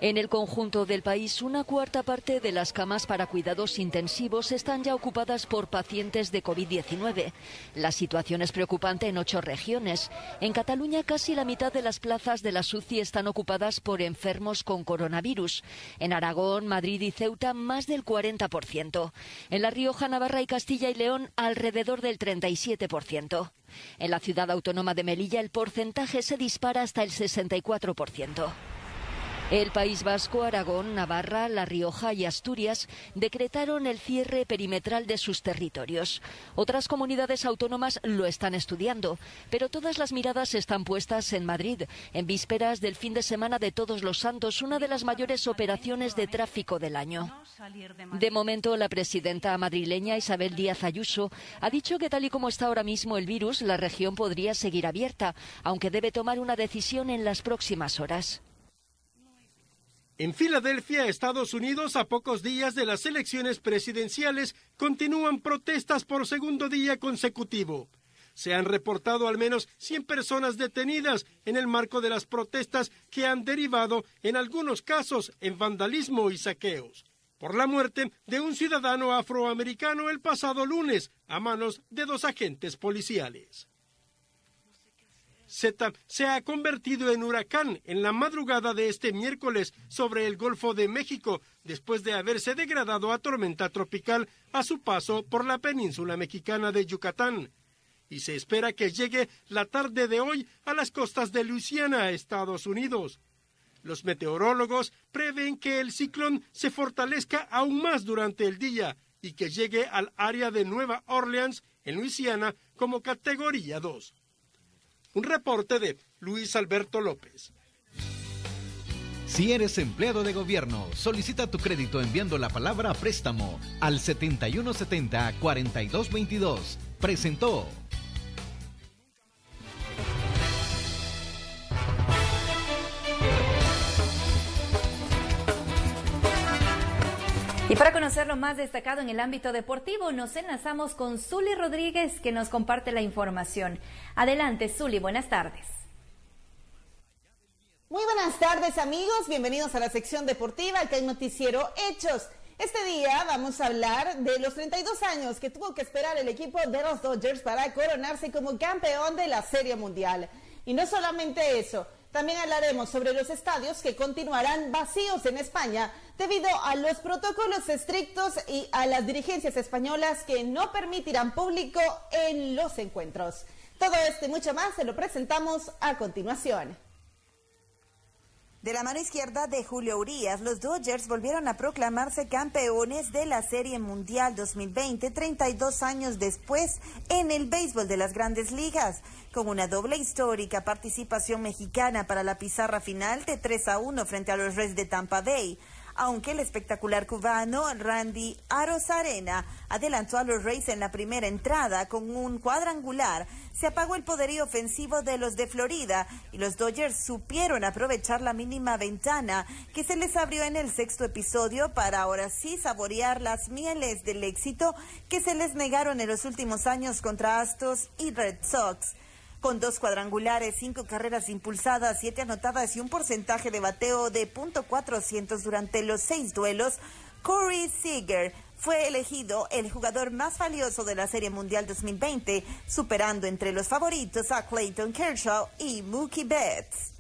En el conjunto del país, una cuarta parte de las camas para cuidados intensivos están ya ocupadas por pacientes de COVID-19. La situación es preocupante en 8 regiones. En Cataluña, casi la mitad de las plazas de las UCI están ocupadas por enfermos con coronavirus. En Aragón, Madrid y Ceuta, más del 40%. En La Rioja, Navarra y Castilla y León, alrededor del 37%. En la ciudad autónoma de Melilla, el porcentaje se dispara hasta el 64%. El País Vasco, Aragón, Navarra, La Rioja y Asturias decretaron el cierre perimetral de sus territorios. Otras comunidades autónomas lo están estudiando, pero todas las miradas están puestas en Madrid, en vísperas del fin de semana de Todos los Santos, una de las mayores operaciones de tráfico del año. De momento, la presidenta madrileña Isabel Díaz Ayuso ha dicho que tal y como está ahora mismo el virus, la región podría seguir abierta, aunque debe tomar una decisión en las próximas horas. En Filadelfia, Estados Unidos, a pocos días de las elecciones presidenciales, continúan protestas por segundo día consecutivo. Se han reportado al menos 100 personas detenidas en el marco de las protestas que han derivado, en algunos casos, en vandalismo y saqueos, por la muerte de un ciudadano afroamericano el pasado lunes a manos de 2 agentes policiales. Zeta se ha convertido en huracán en la madrugada de este miércoles sobre el Golfo de México, después de haberse degradado a tormenta tropical a su paso por la península mexicana de Yucatán. Y se espera que llegue la tarde de hoy a las costas de Luisiana, Estados Unidos. Los meteorólogos prevén que el ciclón se fortalezca aún más durante el día y que llegue al área de Nueva Orleans, en Luisiana, como categoría 2. Un reporte de Luis Alberto López. Si eres empleado de gobierno, solicita tu crédito enviando la palabra préstamo al 7170 4222. Presentó. Y para conocer lo más destacado en el ámbito deportivo, nos enlazamos con Zuli Rodríguez, que nos comparte la información. Adelante, Zuli, buenas tardes. Muy buenas tardes, amigos. Bienvenidos a la sección deportiva, que hay noticiero Hechos. Este día vamos a hablar de los 32 años que tuvo que esperar el equipo de los Dodgers para coronarse como campeón de la Serie Mundial. Y no solamente eso, también hablaremos sobre los estadios que continuarán vacíos en España debido a los protocolos estrictos y a las dirigencias españolas que no permitirán público en los encuentros. Todo esto y mucho más se lo presentamos a continuación. De la mano izquierda de Julio Urías, los Dodgers volvieron a proclamarse campeones de la Serie Mundial 2020, 32 años después en el béisbol de las Grandes Ligas, con una doble histórica participación mexicana para la pizarra final de 3-1 frente a los Reds de Tampa Bay. Aunque el espectacular cubano Randy Arozarena adelantó a los Rays en la primera entrada con un cuadrangular, se apagó el poderío ofensivo de los de Florida y los Dodgers supieron aprovechar la mínima ventana que se les abrió en el sexto episodio para ahora sí saborear las mieles del éxito que se les negaron en los últimos años contra Astros y Red Sox. Con 2 cuadrangulares, 5 carreras impulsadas, 7 anotadas y un porcentaje de bateo de .400 durante los 6 duelos, Corey Seager fue elegido el jugador más valioso de la Serie Mundial 2020, superando entre los favoritos a Clayton Kershaw y Mookie Betts.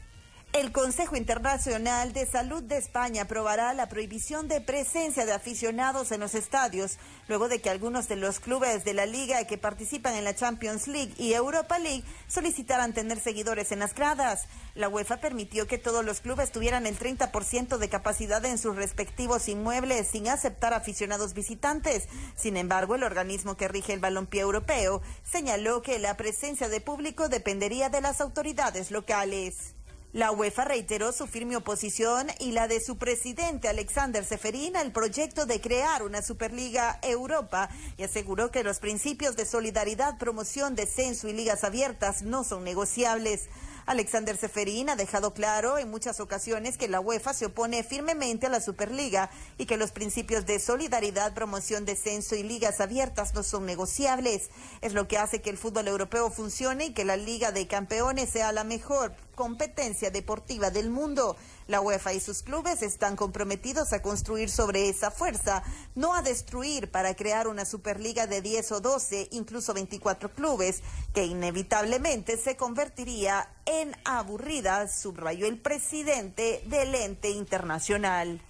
El Consejo Internacional de Salud de España aprobará la prohibición de presencia de aficionados en los estadios, luego de que algunos de los clubes de la liga que participan en la Champions League y Europa League solicitaran tener seguidores en las gradas. La UEFA permitió que todos los clubes tuvieran el 30% de capacidad en sus respectivos inmuebles sin aceptar aficionados visitantes. Sin embargo, el organismo que rige el balompié europeo señaló que la presencia de público dependería de las autoridades locales. La UEFA reiteró su firme oposición y la de su presidente Alexander Seferin al proyecto de crear una Superliga Europa y aseguró que los principios de solidaridad, promoción, descenso y ligas abiertas no son negociables. Alexander Seferin ha dejado claro en muchas ocasiones que la UEFA se opone firmemente a la Superliga y que los principios de solidaridad, promoción, descenso y ligas abiertas no son negociables. Es lo que hace que el fútbol europeo funcione y que la Liga de Campeones sea la mejor competencia deportiva del mundo. La UEFA y sus clubes están comprometidos a construir sobre esa fuerza, no a destruir para crear una Superliga de 10 o 12, incluso 24 clubes, que inevitablemente se convertiría en aburrida, subrayó el presidente del ente internacional.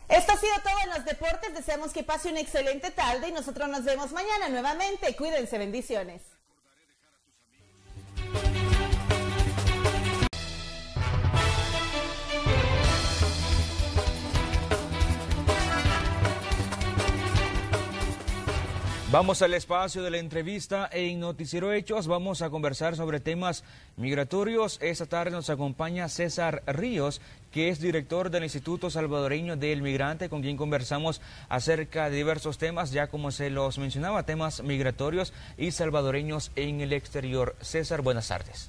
Esto ha sido todo en los deportes. Deseamos que pase una excelente tarde y nosotros nos vemos mañana nuevamente. Cuídense, bendiciones. Vamos al espacio de la entrevista en Noticiero Hechos. Vamos a conversar sobre temas migratorios. Esta tarde nos acompaña César Ríos, que es director del Instituto Salvadoreño del Migrante, con quien conversamos acerca de diversos temas, ya como se los mencionaba, temas migratorios y salvadoreños en el exterior. César, buenas tardes.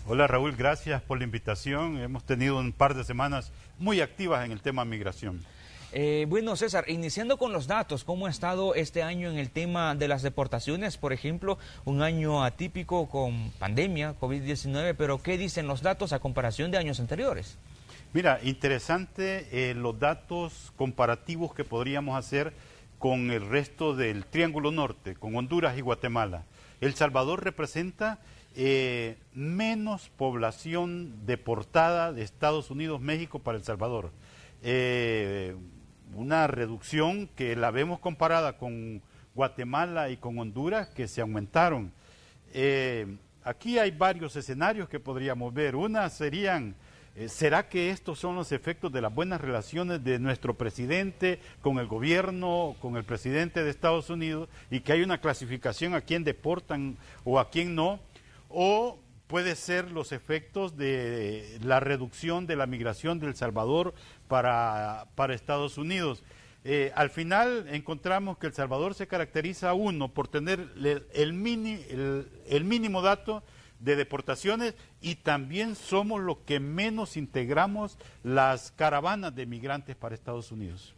Hola Raúl, gracias por la invitación. Hemos tenido un par de semanas muy activas en el tema migración. Bueno, César, iniciando con los datos, ¿cómo ha estado este año en el tema de las deportaciones? Por ejemplo, un año atípico con pandemia, COVID-19, pero ¿qué dicen los datos a comparación de años anteriores? Mira, interesante los datos comparativos que podríamos hacer con el resto del Triángulo Norte, con Honduras y Guatemala. El Salvador representa menos población deportada de Estados Unidos, México para El Salvador. Una reducción que la vemos comparada con Guatemala y con Honduras, que se aumentaron. Aquí hay varios escenarios que podríamos ver. Una serían, ¿será que estos son los efectos de las buenas relaciones de nuestro presidente con el gobierno, con el presidente de Estados Unidos, y que hay una clasificación a quién deportan o a quién no? ¿O puede ser los efectos de la reducción de la migración de El Salvador para Estados Unidos? Al final encontramos que El Salvador se caracteriza, uno, por tener el mínimo dato de deportaciones, y también somos los que menos integramos las caravanas de migrantes para Estados Unidos.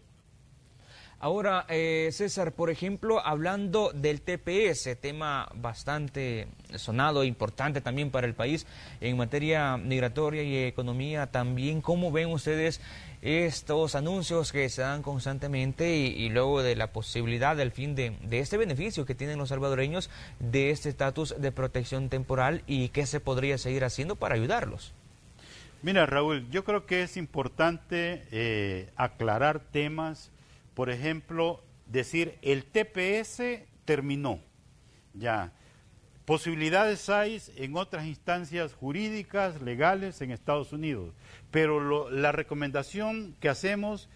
Ahora, César, por ejemplo, hablando del TPS, tema bastante sonado e importante también para el país en materia migratoria y economía también, ¿cómo ven ustedes estos anuncios que se dan constantemente y luego de la posibilidad del fin de este beneficio que tienen los salvadoreños de este estatus de protección temporal, y qué se podría seguir haciendo para ayudarlos? Mira, Raúl, yo creo que es importante aclarar temas. Por ejemplo, decir el TPS terminó, ya. Posibilidades hay en otras instancias jurídicas, legales en Estados Unidos, pero la recomendación que hacemos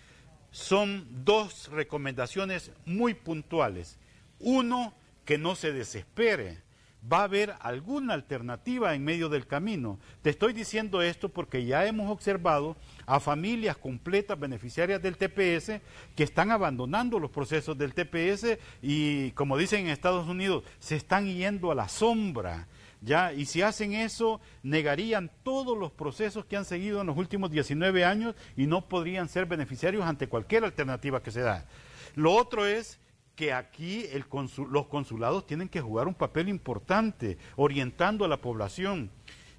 son dos recomendaciones muy puntuales. Uno, que no se desespere. Va a haber alguna alternativa en medio del camino. Te estoy diciendo esto porque ya hemos observado a familias completas beneficiarias del TPS que están abandonando los procesos del TPS y, como dicen en Estados Unidos, se están yendo a la sombra. ¿Ya? Y si hacen eso, negarían todos los procesos que han seguido en los últimos 19 años y no podrían ser beneficiarios ante cualquier alternativa que se da. Lo otro es que aquí los consulados tienen que jugar un papel importante orientando a la población.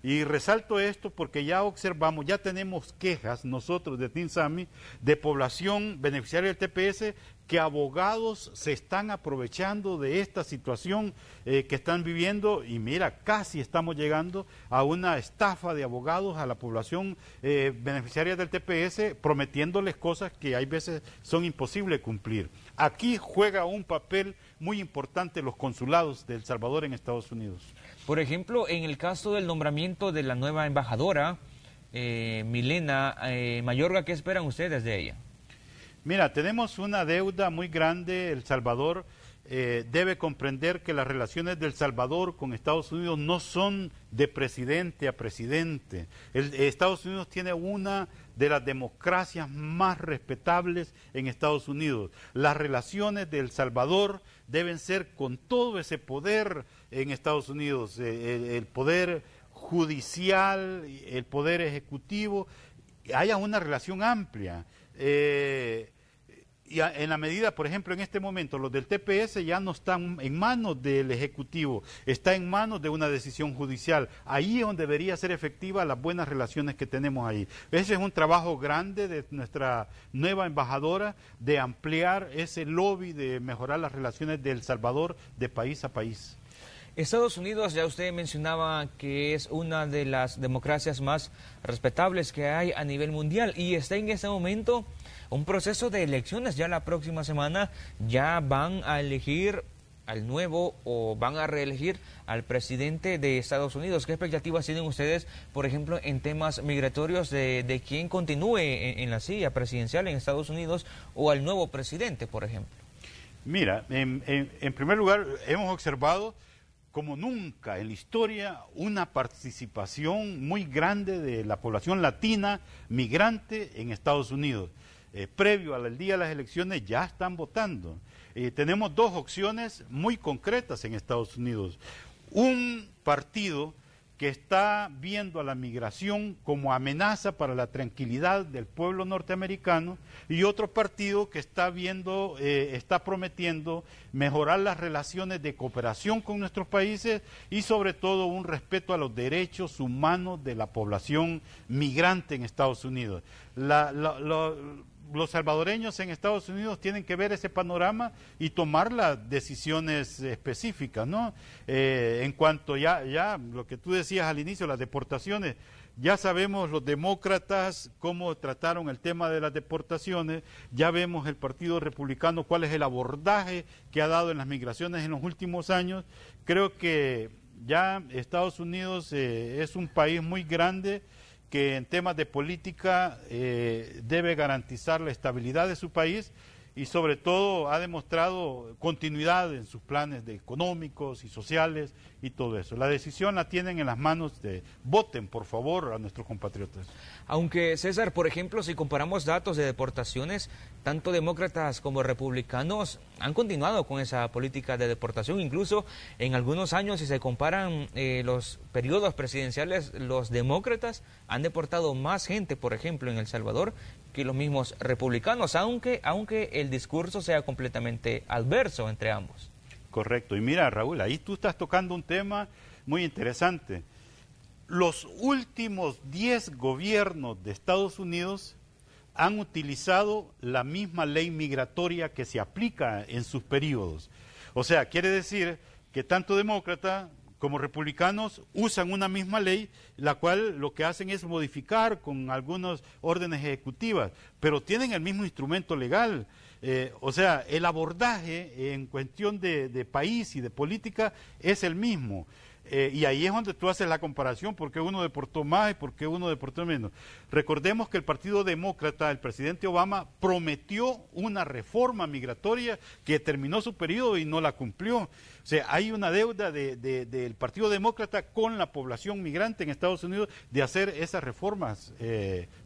Y resalto esto porque ya observamos, ya tenemos quejas nosotros de Team Sami de población beneficiaria del TPS que abogados se están aprovechando de esta situación que están viviendo y mira, casi estamos llegando a una estafa de abogados a la población beneficiaria del TPS prometiéndoles cosas que hay veces son imposibles de cumplir. Aquí juega un papel muy importante los consulados de El Salvador en Estados Unidos. Por ejemplo, en el caso del nombramiento de la nueva embajadora, Milena Mayorga, ¿qué esperan ustedes de ella? Mira, tenemos una deuda muy grande. El Salvador debe comprender que las relaciones del Salvador con Estados Unidos no son de presidente a presidente. Estados Unidos tiene una de las democracias más respetables en Estados Unidos. Las relaciones de El Salvador deben ser con todo ese poder en Estados Unidos, el poder judicial, el poder ejecutivo, haya una relación amplia. Y en la medida, por ejemplo, en este momento, los del TPS ya no están en manos del Ejecutivo, está en manos de una decisión judicial. Ahí es donde debería ser efectiva las buenas relaciones que tenemos ahí. Ese es un trabajo grande de nuestra nueva embajadora, de ampliar ese lobby, de mejorar las relaciones de El Salvador de país a país. Estados Unidos, ya usted mencionaba que es una de las democracias más respetables que hay a nivel mundial y está en este momento un proceso de elecciones. Ya la próxima semana ya van a elegir al nuevo o van a reelegir al presidente de Estados Unidos. ¿Qué expectativas tienen ustedes, por ejemplo, en temas migratorios de quién continúe en la silla presidencial en Estados Unidos o al nuevo presidente, por ejemplo? Mira, en primer lugar, hemos observado como nunca en la historia una participación muy grande de la población latina migrante en Estados Unidos. Previo al día de las elecciones ya están votando. Tenemos dos opciones muy concretas en Estados Unidos. Un partido que está viendo a la migración como amenaza para la tranquilidad del pueblo norteamericano y otro partido que está está prometiendo mejorar las relaciones de cooperación con nuestros países y sobre todo un respeto a los derechos humanos de la población migrante en Estados Unidos. Los salvadoreños en Estados Unidos tienen que ver ese panorama y tomar las decisiones específicas, ¿no? En cuanto ya lo que tú decías al inicio, las deportaciones, ya sabemos los demócratas cómo trataron el tema de las deportaciones, ya vemos el Partido Republicano cuál es el abordaje que ha dado en las migraciones en los últimos años. Creo que ya Estados Unidos es un país muy grande que en temas de política debe garantizar la estabilidad de su país y sobre todo ha demostrado continuidad en sus planes económicos y sociales y todo eso. La decisión la tienen en las manos de voten, por favor, a nuestros compatriotas. Aunque, César, por ejemplo, si comparamos datos de deportaciones, tanto demócratas como republicanos han continuado con esa política de deportación. Incluso en algunos años, si se comparan los periodos presidenciales, los demócratas han deportado más gente, por ejemplo, en El Salvador, que los mismos republicanos, aunque el discurso sea completamente adverso entre ambos. Correcto. Y mira, Raúl, ahí tú estás tocando un tema muy interesante. Los últimos 10 gobiernos de Estados Unidos han utilizado la misma ley migratoria que se aplica en sus periodos. O sea, quiere decir que tanto demócrata como republicanos usan una misma ley, la cual lo que hacen es modificar con algunas órdenes ejecutivas, pero tienen el mismo instrumento legal. O sea, el abordaje en cuestión de país y de política es el mismo. Y ahí es donde tú haces la comparación, por qué uno deportó más y por qué uno deportó menos. Recordemos que el Partido Demócrata, el presidente Obama, prometió una reforma migratoria que terminó su periodo y no la cumplió. O sea, hay una deuda del Partido Demócrata con la población migrante en Estados Unidos de hacer esas reformas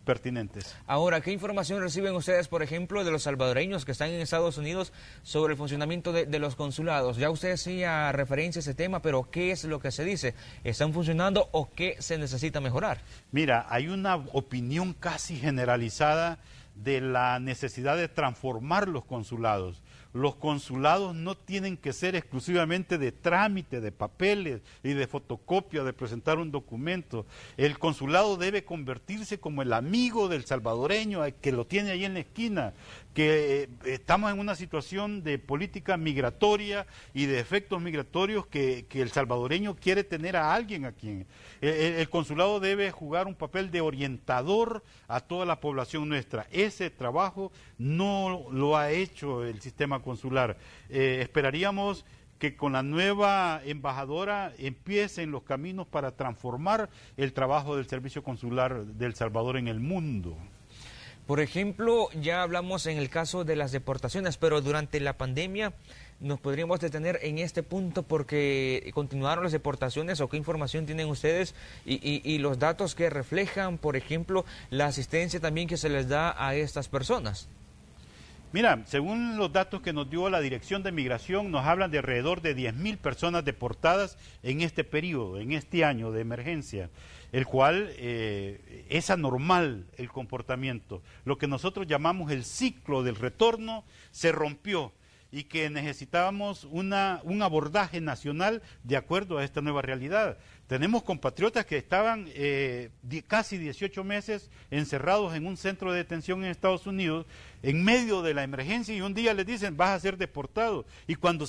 pertinentes. Ahora, ¿qué información reciben ustedes, por ejemplo, de los salvadoreños que están en Estados Unidos sobre el funcionamiento de los consulados? Ya usted hacía referencia a ese tema, pero ¿qué es lo que se dice? ¿Están funcionando o qué se necesita mejorar? Mira, hay una opinión casi generalizada de la necesidad de transformar los consulados. Los consulados no tienen que ser exclusivamente de trámite, de papeles y de fotocopia, de presentar un documento. El consulado debe convertirse como el amigo del salvadoreño que lo tiene ahí en la esquina, que estamos en una situación de política migratoria y de efectos migratorios que el salvadoreño quiere tener a alguien aquí. El consulado debe jugar un papel de orientador a toda la población nuestra. Ese trabajo no lo ha hecho el sistema consular. Esperaríamos que con la nueva embajadora empiecen los caminos para transformar el trabajo del servicio consular de El Salvador en el mundo. Por ejemplo, ya hablamos en el caso de las deportaciones, pero durante la pandemia nos podríamos detener en este punto porque continuaron las deportaciones, o qué información tienen ustedes y los datos que reflejan, por ejemplo, la asistencia también que se les da a estas personas. Mira, según los datos que nos dio la Dirección de Migración, nos hablan de alrededor de 10.000 personas deportadas en este periodo, en este año de emergencia, el cual es anormal el comportamiento. Lo que nosotros llamamos el ciclo del retorno se rompió y que necesitábamos un abordaje nacional de acuerdo a esta nueva realidad. Tenemos compatriotas que estaban casi 18 meses encerrados en un centro de detención en Estados Unidos en medio de la emergencia, y un día les dicen vas a ser deportado, y cuando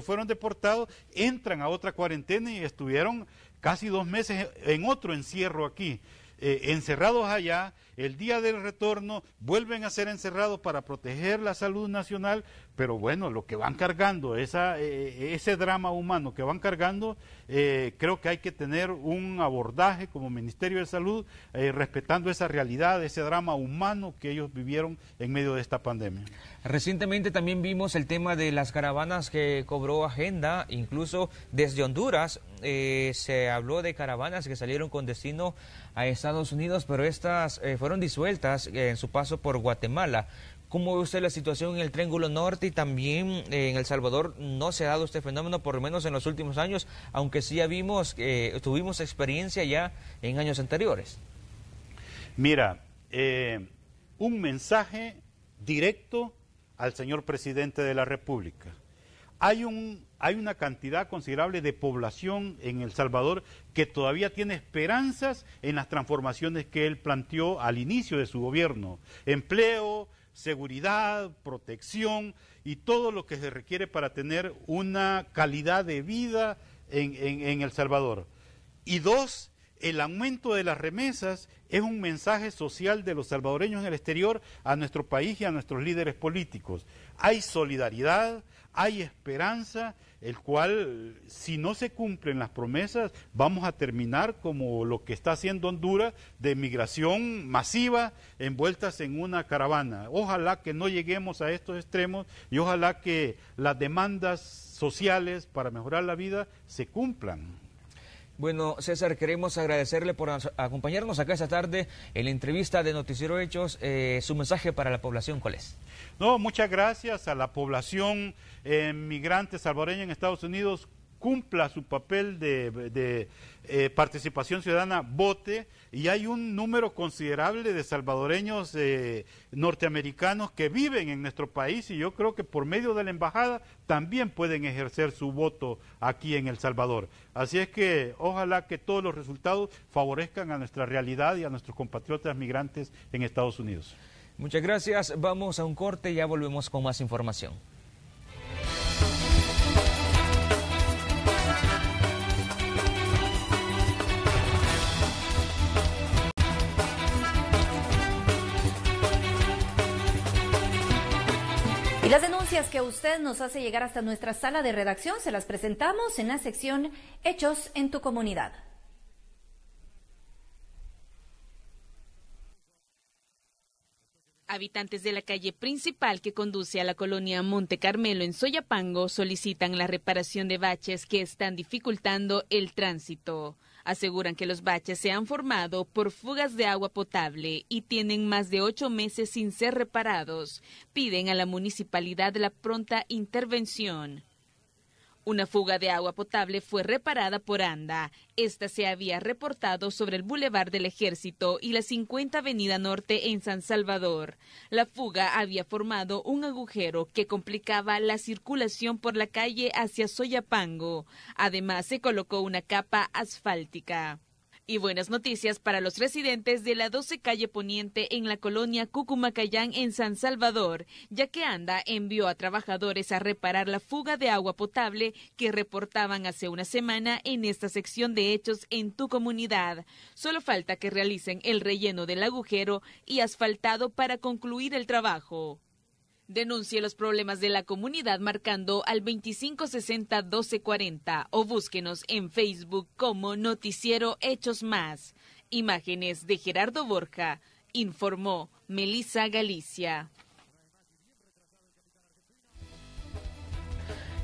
fueron deportados entran a otra cuarentena y estuvieron casi 2 meses en otro encierro aquí. Encerrados allá, el día del retorno vuelven a ser encerrados para proteger la salud nacional, pero bueno, lo que van cargando, ese drama humano que van cargando, creo que hay que tener un abordaje como Ministerio de Salud, respetando esa realidad, ese drama humano que ellos vivieron en medio de esta pandemia. Recientemente también vimos el tema de las caravanas que cobró agenda, incluso desde Honduras se habló de caravanas que salieron con destino a Estados Unidos, pero estas fueron disueltas en su paso por Guatemala. ¿Cómo ve usted la situación en el Triángulo Norte y también en El Salvador? No se ha dado este fenómeno, por lo menos en los últimos años, aunque sí ya tuvimos experiencia ya en años anteriores. Mira, un mensaje directo al señor presidente de la República. Hay una cantidad considerable de población en El Salvador que todavía tiene esperanzas en las transformaciones que él planteó al inicio de su gobierno. Empleo, seguridad, protección y todo lo que se requiere para tener una calidad de vida en El Salvador. Y 2, el aumento de las remesas es un mensaje social de los salvadoreños en el exterior a nuestro país y a nuestros líderes políticos. Hay solidaridad, hay esperanza, el cual, si no se cumplen las promesas, vamos a terminar como lo que está haciendo Honduras, de migración masiva envueltas en una caravana. Ojalá que no lleguemos a estos extremos y ojalá que las demandas sociales para mejorar la vida se cumplan. Bueno, César, queremos agradecerle por acompañarnos acá esta tarde en la entrevista de Noticiero Hechos. Su mensaje para la población, ¿cuál es? No, muchas gracias a la población migrante salvadoreña en Estados Unidos. Cumpla su papel de participación ciudadana, vote, y hay un número considerable de salvadoreños norteamericanos que viven en nuestro país, y yo creo que por medio de la embajada también pueden ejercer su voto aquí en El Salvador. Así es que ojalá que todos los resultados favorezcan a nuestra realidad y a nuestros compatriotas migrantes en Estados Unidos. Muchas gracias, vamos a un corte y ya volvemos con más información. Y las denuncias que usted nos hace llegar hasta nuestra sala de redacción se las presentamos en la sección Hechos en tu comunidad. Habitantes de la calle principal que conduce a la colonia Monte Carmelo en Soyapango solicitan la reparación de baches que están dificultando el tránsito. Aseguran que los baches se han formado por fugas de agua potable y tienen más de 8 meses sin ser reparados. Piden a la municipalidad la pronta intervención. Una fuga de agua potable fue reparada por ANDA. Esta se había reportado sobre el Boulevard del Ejército y la 50 Avenida Norte en San Salvador. La fuga había formado un agujero que complicaba la circulación por la calle hacia Soyapango. Además, se colocó una capa asfáltica. Y buenas noticias para los residentes de la 12 calle Poniente en la colonia Cucumacayán en San Salvador, ya que ANDA envió a trabajadores a reparar la fuga de agua potable que reportaban hace una semana en esta sección de Hechos en tu comunidad. Solo falta que realicen el relleno del agujero y asfaltado para concluir el trabajo. Denuncie los problemas de la comunidad marcando al 2560-1240 o búsquenos en Facebook como Noticiero Hechos Más. Imágenes de Gerardo Borja, informó Melissa Galicia.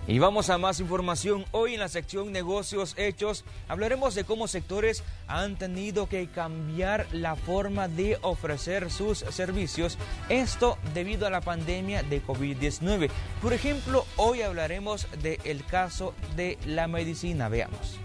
Y vamos a más información. Hoy en la sección Negocios Hechos hablaremos de cómo sectores han tenido que cambiar la forma de ofrecer sus servicios. Esto debido a la pandemia de COVID-19. Por ejemplo, hoy hablaremos del caso de la medicina. Veamos.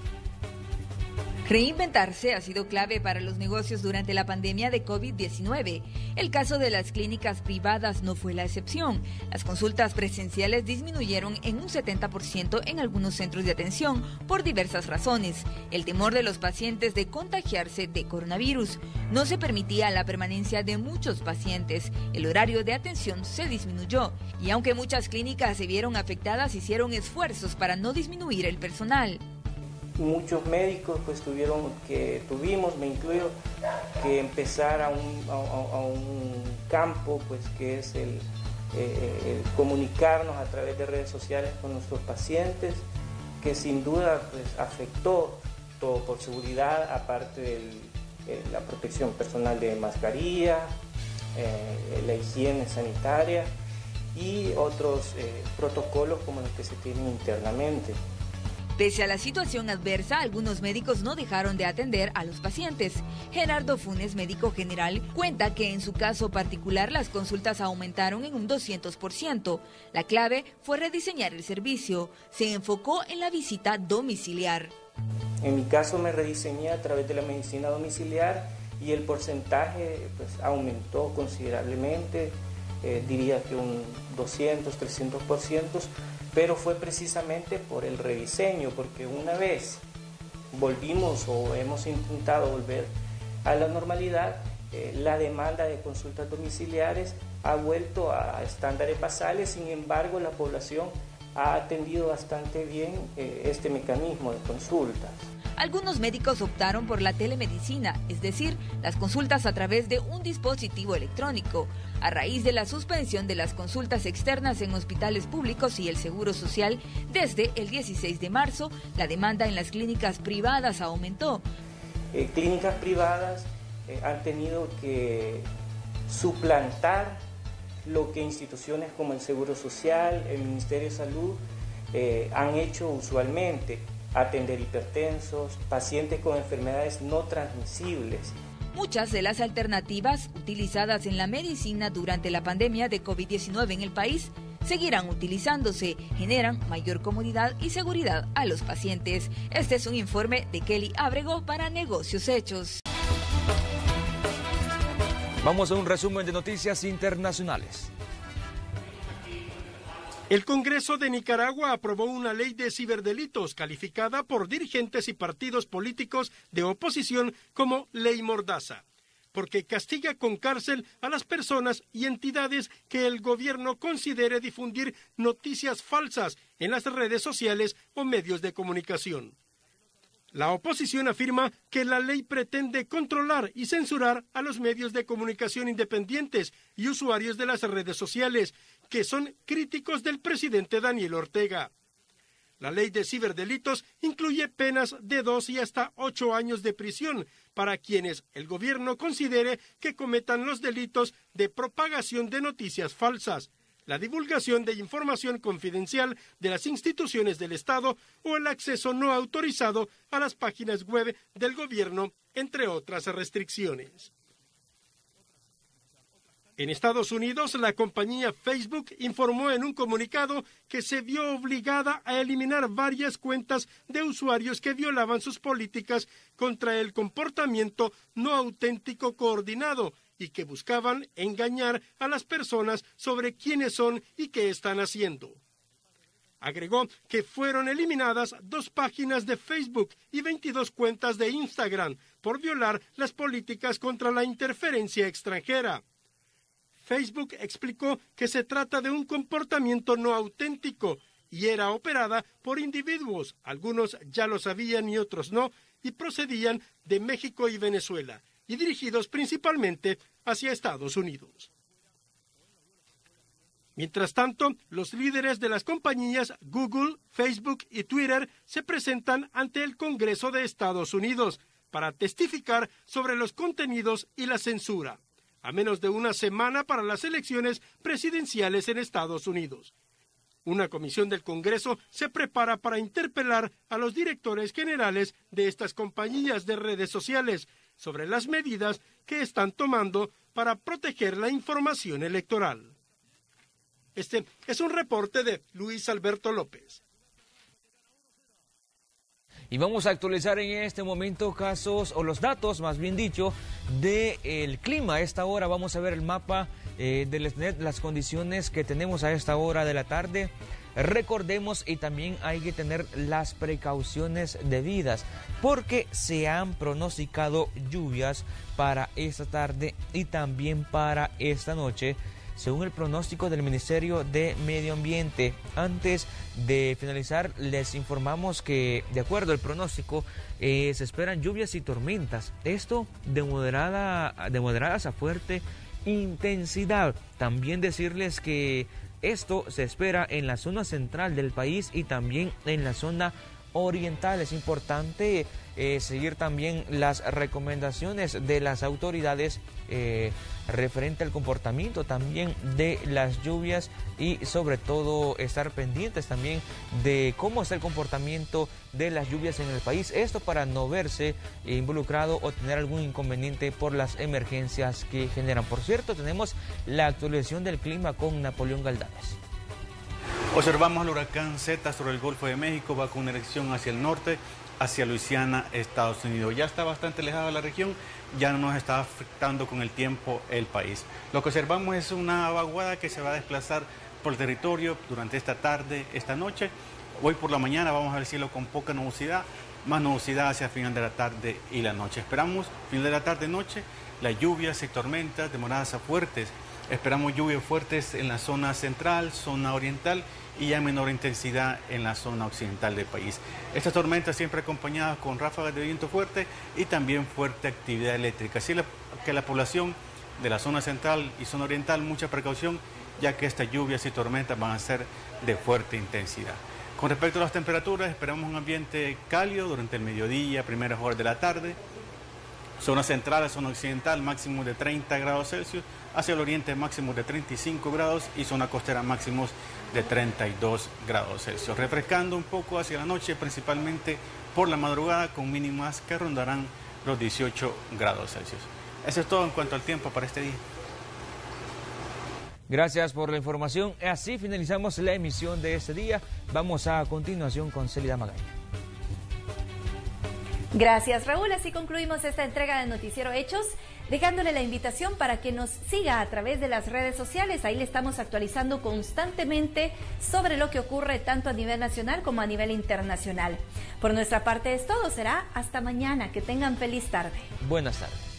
Reinventarse ha sido clave para los negocios durante la pandemia de COVID-19. El caso de las clínicas privadas no fue la excepción. Las consultas presenciales disminuyeron en un 70% en algunos centros de atención por diversas razones. El temor de los pacientes de contagiarse de coronavirus. No se permitía la permanencia de muchos pacientes. El horario de atención se disminuyó. Y aunque muchas clínicas se vieron afectadas, hicieron esfuerzos para no disminuir el personal. Muchos médicos pues tuvimos, me incluyo, que empezar a un campo pues que es el comunicarnos a través de redes sociales con nuestros pacientes, que sin duda pues afectó todo por seguridad, aparte de la protección personal de mascarilla, la higiene sanitaria y otros protocolos como los que se tienen internamente. Pese a la situación adversa, algunos médicos no dejaron de atender a los pacientes. Gerardo Funes, médico general, cuenta que en su caso particular las consultas aumentaron en un 200%. La clave fue rediseñar el servicio. Se enfocó en la visita domiciliar. En mi caso me rediseñé a través de la medicina domiciliar y el porcentaje pues, aumentó considerablemente, diría que un 200, 300%. Pero fue precisamente por el rediseño, porque una vez volvimos o hemos intentado volver a la normalidad, la demanda de consultas domiciliares ha vuelto a estándares basales. Sin embargo, la población ha atendido bastante bien este mecanismo de consultas. Algunos médicos optaron por la telemedicina, es decir, las consultas a través de un dispositivo electrónico. A raíz de la suspensión de las consultas externas en hospitales públicos y el Seguro Social, desde el 16 de marzo, la demanda en las clínicas privadas aumentó. Clínicas privadas han tenido que suplantar lo que instituciones como el Seguro Social, el Ministerio de Salud han hecho usualmente. Atender hipertensos, pacientes con enfermedades no transmisibles. Muchas de las alternativas utilizadas en la medicina durante la pandemia de COVID-19 en el país seguirán utilizándose, generan mayor comodidad y seguridad a los pacientes. Este es un informe de Kelly Ábrego para Negocios Hechos. Vamos a un resumen de noticias internacionales. El Congreso de Nicaragua aprobó una ley de ciberdelitos calificada por dirigentes y partidos políticos de oposición como ley mordaza, porque castiga con cárcel a las personas y entidades que el gobierno considere difundir noticias falsas en las redes sociales o medios de comunicación. La oposición afirma que la ley pretende controlar y censurar a los medios de comunicación independientes y usuarios de las redes sociales, que son críticos del presidente Daniel Ortega. La ley de ciberdelitos incluye penas de 2 y hasta 8 años de prisión para quienes el gobierno considere que cometan los delitos de propagación de noticias falsas, la divulgación de información confidencial de las instituciones del Estado o el acceso no autorizado a las páginas web del gobierno, entre otras restricciones. En Estados Unidos, la compañía Facebook informó en un comunicado que se vio obligada a eliminar varias cuentas de usuarios que violaban sus políticas contra el comportamiento no auténtico coordinado y que buscaban engañar a las personas sobre quiénes son y qué están haciendo. Agregó que fueron eliminadas 2 páginas de Facebook y 22 cuentas de Instagram por violar las políticas contra la interferencia extranjera. Facebook explicó que se trata de un comportamiento no auténtico y era operada por individuos, algunos ya lo sabían y otros no, y procedían de México y Venezuela, y dirigidos principalmente hacia Estados Unidos. Mientras tanto, los líderes de las compañías Google, Facebook y Twitter se presentan ante el Congreso de Estados Unidos para testificar sobre los contenidos y la censura, a menos de una semana para las elecciones presidenciales en Estados Unidos. Una comisión del Congreso se prepara para interpelar a los directores generales de estas compañías de redes sociales sobre las medidas que están tomando para proteger la información electoral. Este es un reporte de Luis Alberto López. Y vamos a actualizar en este momento casos, o los datos, más bien dicho, del clima. A esta hora vamos a ver el mapa de las condiciones que tenemos a esta hora de la tarde. Recordemos, y también hay que tener las precauciones debidas, porque se han pronosticado lluvias para esta tarde y también para esta noche, según el pronóstico del Ministerio de Medio Ambiente. Antes de finalizar, les informamos que, de acuerdo al pronóstico, se esperan lluvias y tormentas. Esto de moderadas a fuerte intensidad. También decirles que esto se espera en la zona central del país y también en la zona oriental. Es importante seguir también las recomendaciones de las autoridades referente al comportamiento también de las lluvias y sobre todo estar pendientes también de cómo está el comportamiento de las lluvias en el país. Esto para no verse involucrado o tener algún inconveniente por las emergencias que generan. Por cierto, tenemos la actualización del clima con Napoleón Galdames. Observamos el huracán Z sobre el Golfo de México, va con una dirección hacia el norte, hacia Luisiana, Estados Unidos. Ya está bastante alejado de la región, ya no nos está afectando con el tiempo el país. Lo que observamos es una vaguada que se va a desplazar por el territorio durante esta tarde, esta noche. Hoy por la mañana vamos a ver cielo con poca nubosidad, más nubosidad hacia final de la tarde y la noche. Esperamos final de la tarde-noche las lluvias y tormentas de moderadas a fuertes. Esperamos lluvias fuertes en la zona central, zona oriental y a menor intensidad en la zona occidental del país. Estas tormentas siempre acompañadas con ráfagas de viento fuerte y también fuerte actividad eléctrica. Así que la población de la zona central y zona oriental, mucha precaución, ya que estas lluvias y tormentas van a ser de fuerte intensidad. Con respecto a las temperaturas, esperamos un ambiente cálido durante el mediodía, primeras horas de la tarde. Zona central, zona occidental, máximo de 30 grados Celsius. Hacia el oriente, máximos de 35 grados y zona costera, máximos de 32 grados Celsius. Refrescando un poco hacia la noche, principalmente por la madrugada, con mínimas que rondarán los 18 grados Celsius. Eso es todo en cuanto al tiempo para este día. Gracias por la información. Así finalizamos la emisión de este día. Vamos a continuación con Celida Magaña. Gracias, Raúl. Así concluimos esta entrega de Noticiero Hechos, dejándole la invitación para que nos siga a través de las redes sociales. Ahí le estamos actualizando constantemente sobre lo que ocurre tanto a nivel nacional como a nivel internacional. Por nuestra parte es todo. Será hasta mañana. Que tengan feliz tarde. Buenas tardes.